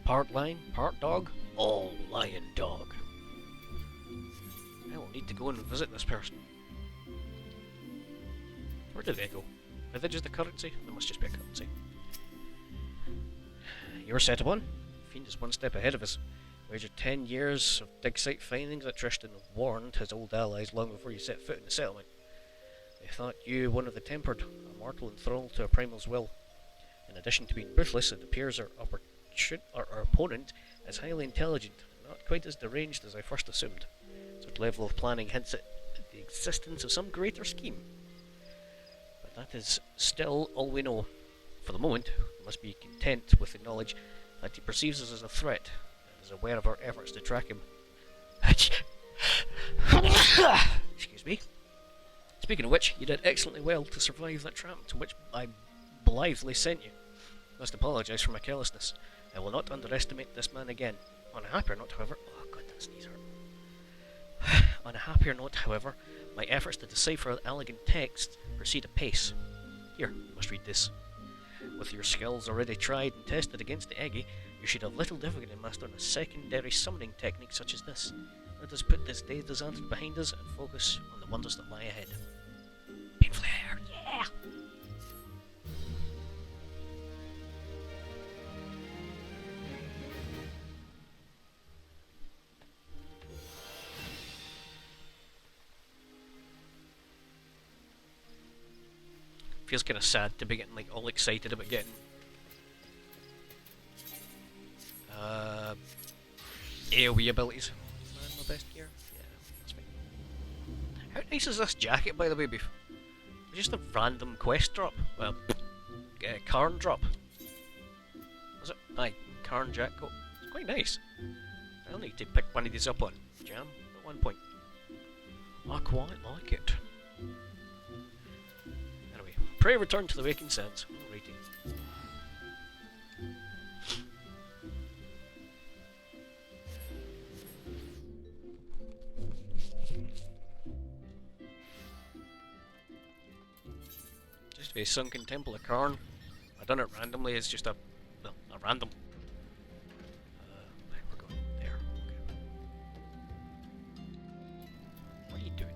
Part lion, part dog, all lion dog. I will need to go and visit this person. Where did they go? Are they just a currency? They must just be a currency. You're set upon. Fiend is one step ahead of us. Wagered 10 years of dig site findings that Tristan warned his old allies long before you set foot in the settlement. They thought you one of the tempered, a mortal enthralled to a primal's will. In addition to being ruthless, it appears our opponent is highly intelligent, not quite as deranged as I first assumed. Such level of planning hints at the existence of some greater scheme. But that is still all we know. For the moment, we must be content with the knowledge that he perceives us as a threat, and is aware of our efforts to track him. Excuse me. Speaking of which, you did excellently well to survive that trap to which I blithely sent you. Must apologise for my carelessness. I will not underestimate this man again. On a happier note, however... Oh god, that sneeze hurt. On a happier note, however, my efforts to decipher elegant text proceed apace. Here, you must read this. With your skills already tried and tested against the Eggy, you should have little difficulty in mastering a secondary summoning technique such as this. Let us put this day's disaster behind us and focus on the wonders that lie ahead. Painfully hurt, yeah! Feels kind of sad to be getting like all excited about getting AoE abilities. My best gear. Yeah, that's fine. How nice is this jacket, by the way, Beef? Just a random quest drop. Well, Karn drop. Was it? Aye, Karn jacket. It's quite nice. I'll need to pick one of these up on Jam at one point. I quite like it. Anyway, pray return to the waking sands. Alrighty. A sunken temple of Karn. I done it randomly. It's just a random. We're going there. Okay. What are you doing?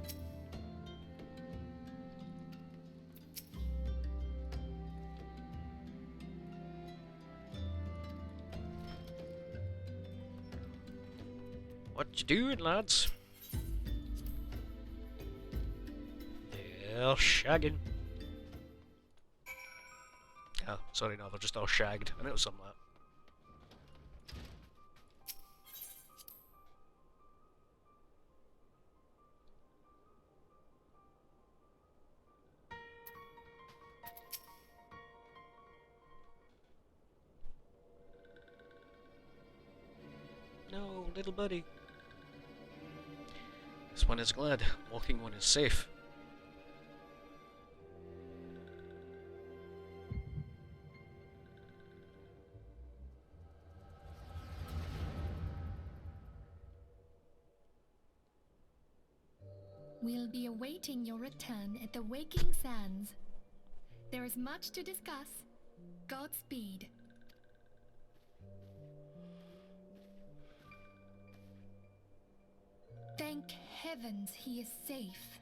What you doing, lads? They're shagging. Oh, sorry, no, they're just all shagged. I know it was something like that. No, little buddy. This one is glad. Walking one is safe. We'll be awaiting your return at the Waking Sands. There is much to discuss. Godspeed. Thank heavens he is safe.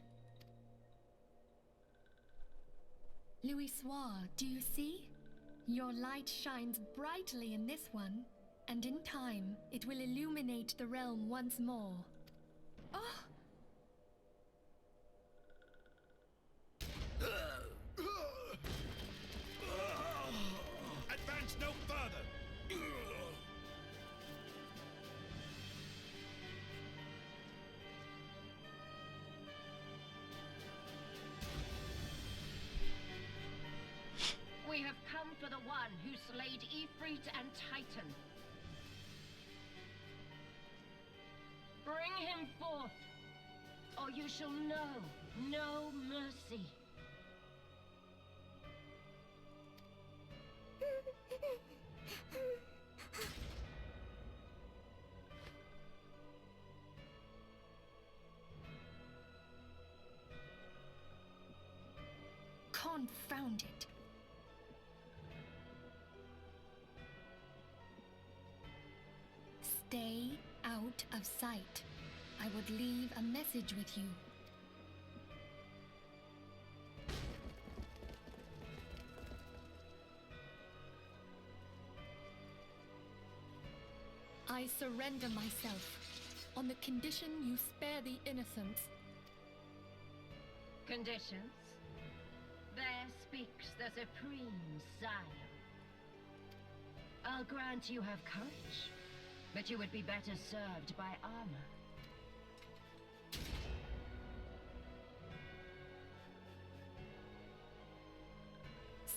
Louis Soir, do you see? Your light shines brightly in this one, and in time it will illuminate the realm once more. Oh! Advance no further! We have come for the one who slayed Ifrit and Titan. Bring him forth, or you shall know no mercy. Confound it. Stay out of sight. I would leave a message with you. I surrender myself, on the condition you spare the innocents. Conditions? There speaks the Supreme Sire. I'll grant you have courage, but you would be better served by armor.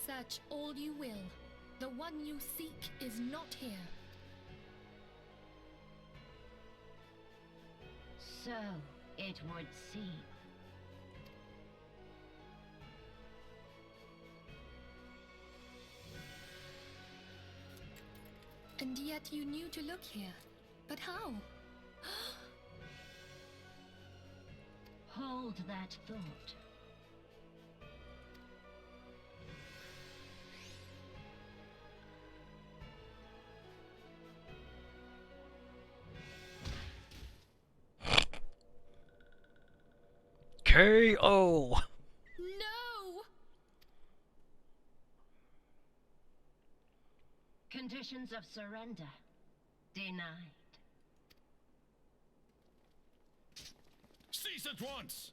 Search all you will. The one you seek is not here. So it would seem. And yet you knew to look here. But how? Hold that thought. KO! No! Conditions of surrender denied. Cease at once!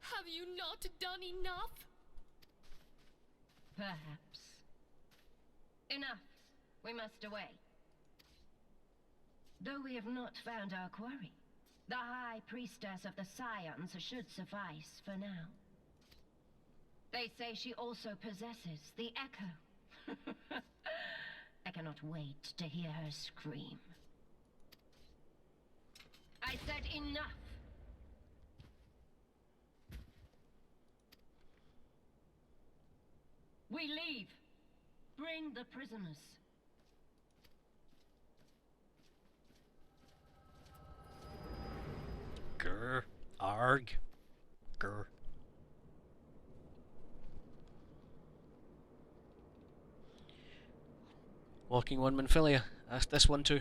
Have you not done enough? Perhaps. Enough. We must away. Though we have not found our quarry, the High Priestess of the Scions should suffice for now. They say she also possesses the Echo. I cannot wait to hear her scream. I said enough! We leave. Bring the prisoners. Grr. Arg. Grr. Walking one Manphilia. Ask this one too.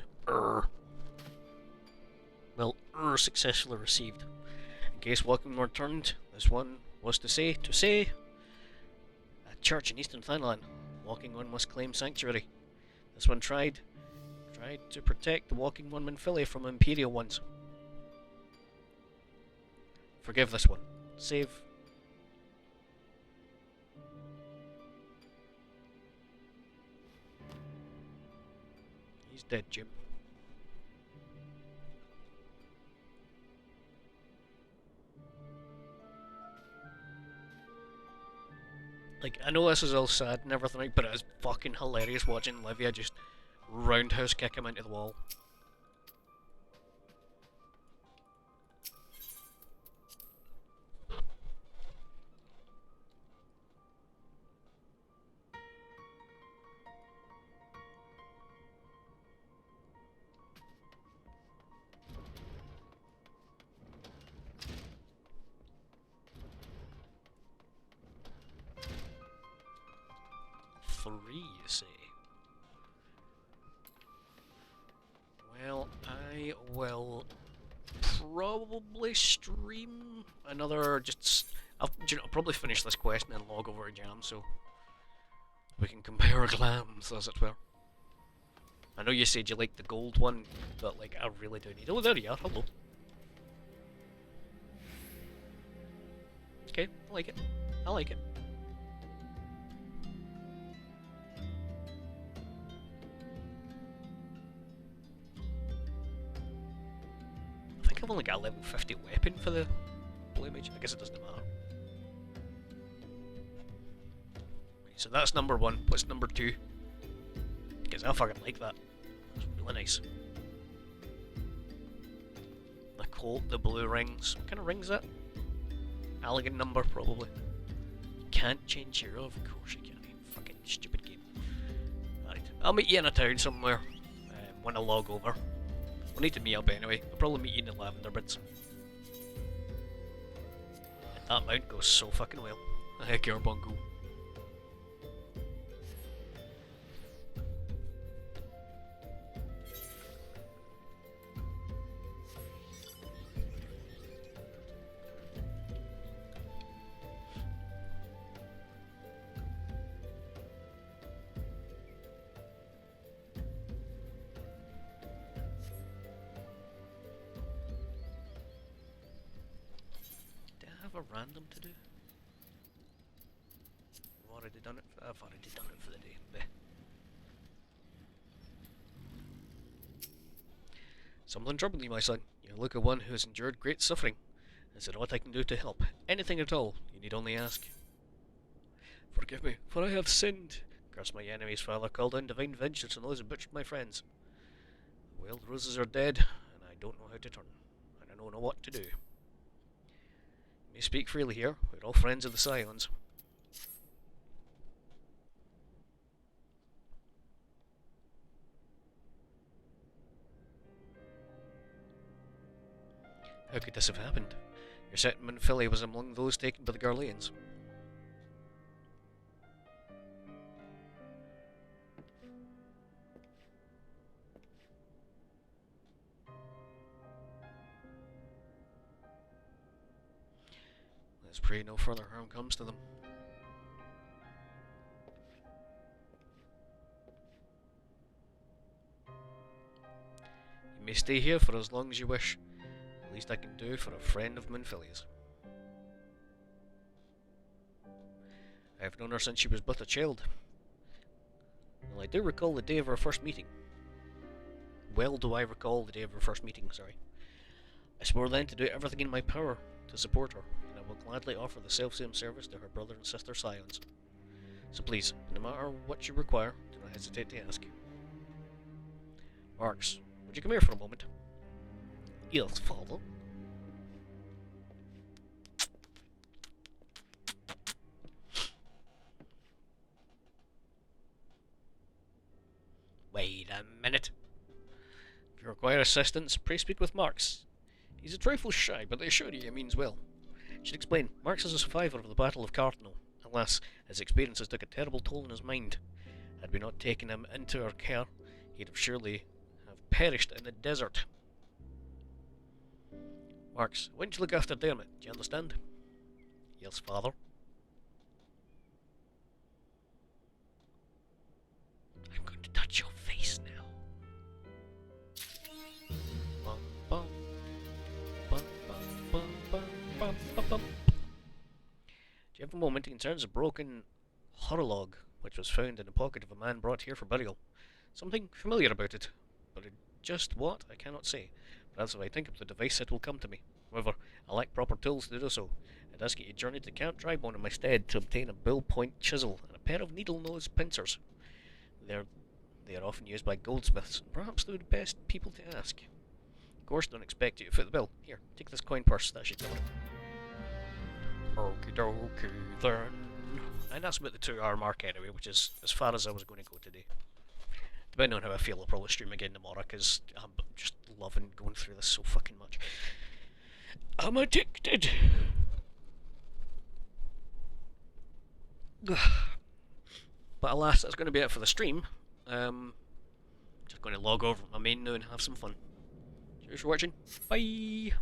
Well, successfully received. In case Walking returned, this one was to say, a church in Eastern Thailand. Walking One must claim sanctuary. This one tried to protect the Walking One Manphilia from Imperial ones. Forgive this one. Save. He's dead, Jim. Like, I know this is all sad and everything, but it is fucking hilarious watching Livia just roundhouse kick him into the wall. Three, you say? Well, I will probably stream another. I'll probably finish this quest and then log over to Jam, so we can compare glams, as it were. I know you said you liked the gold one, but like I really do need. Oh, there you are. Hello. Okay, I like it. I like it. I think I've only got a level 50 weapon for the blue mage. I guess it doesn't matter. So that's number one. What's number two? Because I fucking like that. It's really nice. The coat, the blue rings. What kind of ring is that? Elegant number, probably. Can't change your. Of course you can't. Fucking stupid game. Alright. I'll meet you in a town somewhere when I log over. We'll need to meet up anyway. I'll probably meet you in the Lavender Bits. That mount goes so fucking well. Heck, your bongo. A random to do? I've already done it. I've already done it for the day. Bleh. Something troubled you, my son. You look at one who has endured great suffering. Is there aught I can do to help? Anything at all. You need only ask. Forgive me, for I have sinned. Curse my enemies, Father. Call down divine vengeance on those who butchered my friends. The wild roses are dead, and I don't know how to turn. And I don't know what to do. You speak freely here. We're all friends of the Scions. How could this have happened? Your settlement Philly was among those taken by the Garleans. Let's pray no further harm comes to them. You may stay here for as long as you wish. The least I can do for a friend of Manfilia's. I have known her since she was but a child. Well, I do recall the day of our first meeting. Well do I recall the day of our first meeting, sorry. I swore then to do everything in my power to support her, and I will gladly offer the self-same service to her brother and sister scions. So please, no matter what you require, do not hesitate to ask. Marks, would you come here for a moment? Yes, father. Wait a minute. If you require assistance, pray speak with Marks. He's a trifle shy, but I assure you he means well. I should explain, Marks is a survivor of the Battle of Cardinal. Alas, his experiences took a terrible toll on his mind. Had we not taken him into our care, he'd have surely have perished in the desert. Marks, why don't you look after Dermot? Do you understand? Yes, father. I'm going to touch your face now. Bum, bum. Bum, bum, bum, bum, bum, bum, bum. Do you have a moment? It concerns a broken horolog, which was found in the pocket of a man brought here for burial. Something familiar about it, but just what, I cannot say. Perhaps if I think of the device, it will come to me. However, I lack proper tools to do so. I'd ask you to journey to Count Drybone in my stead to obtain a bill-point chisel and a pair of needle-nose pincers. They are often used by goldsmiths, and perhaps they're the best people to ask. Of course, don't expect you to fit the bill. Here, take this coin purse, that should cover it. Okie dokie then. And that's about the 2-hour mark anyway, which is as far as I was going to go today. Depending on how I feel, I'll probably stream again tomorrow, because I'm just loving going through this so fucking much. I'm addicted! But alas, that's going to be it for the stream. Just going to log over to my main now and have some fun. Cheers for watching. Bye!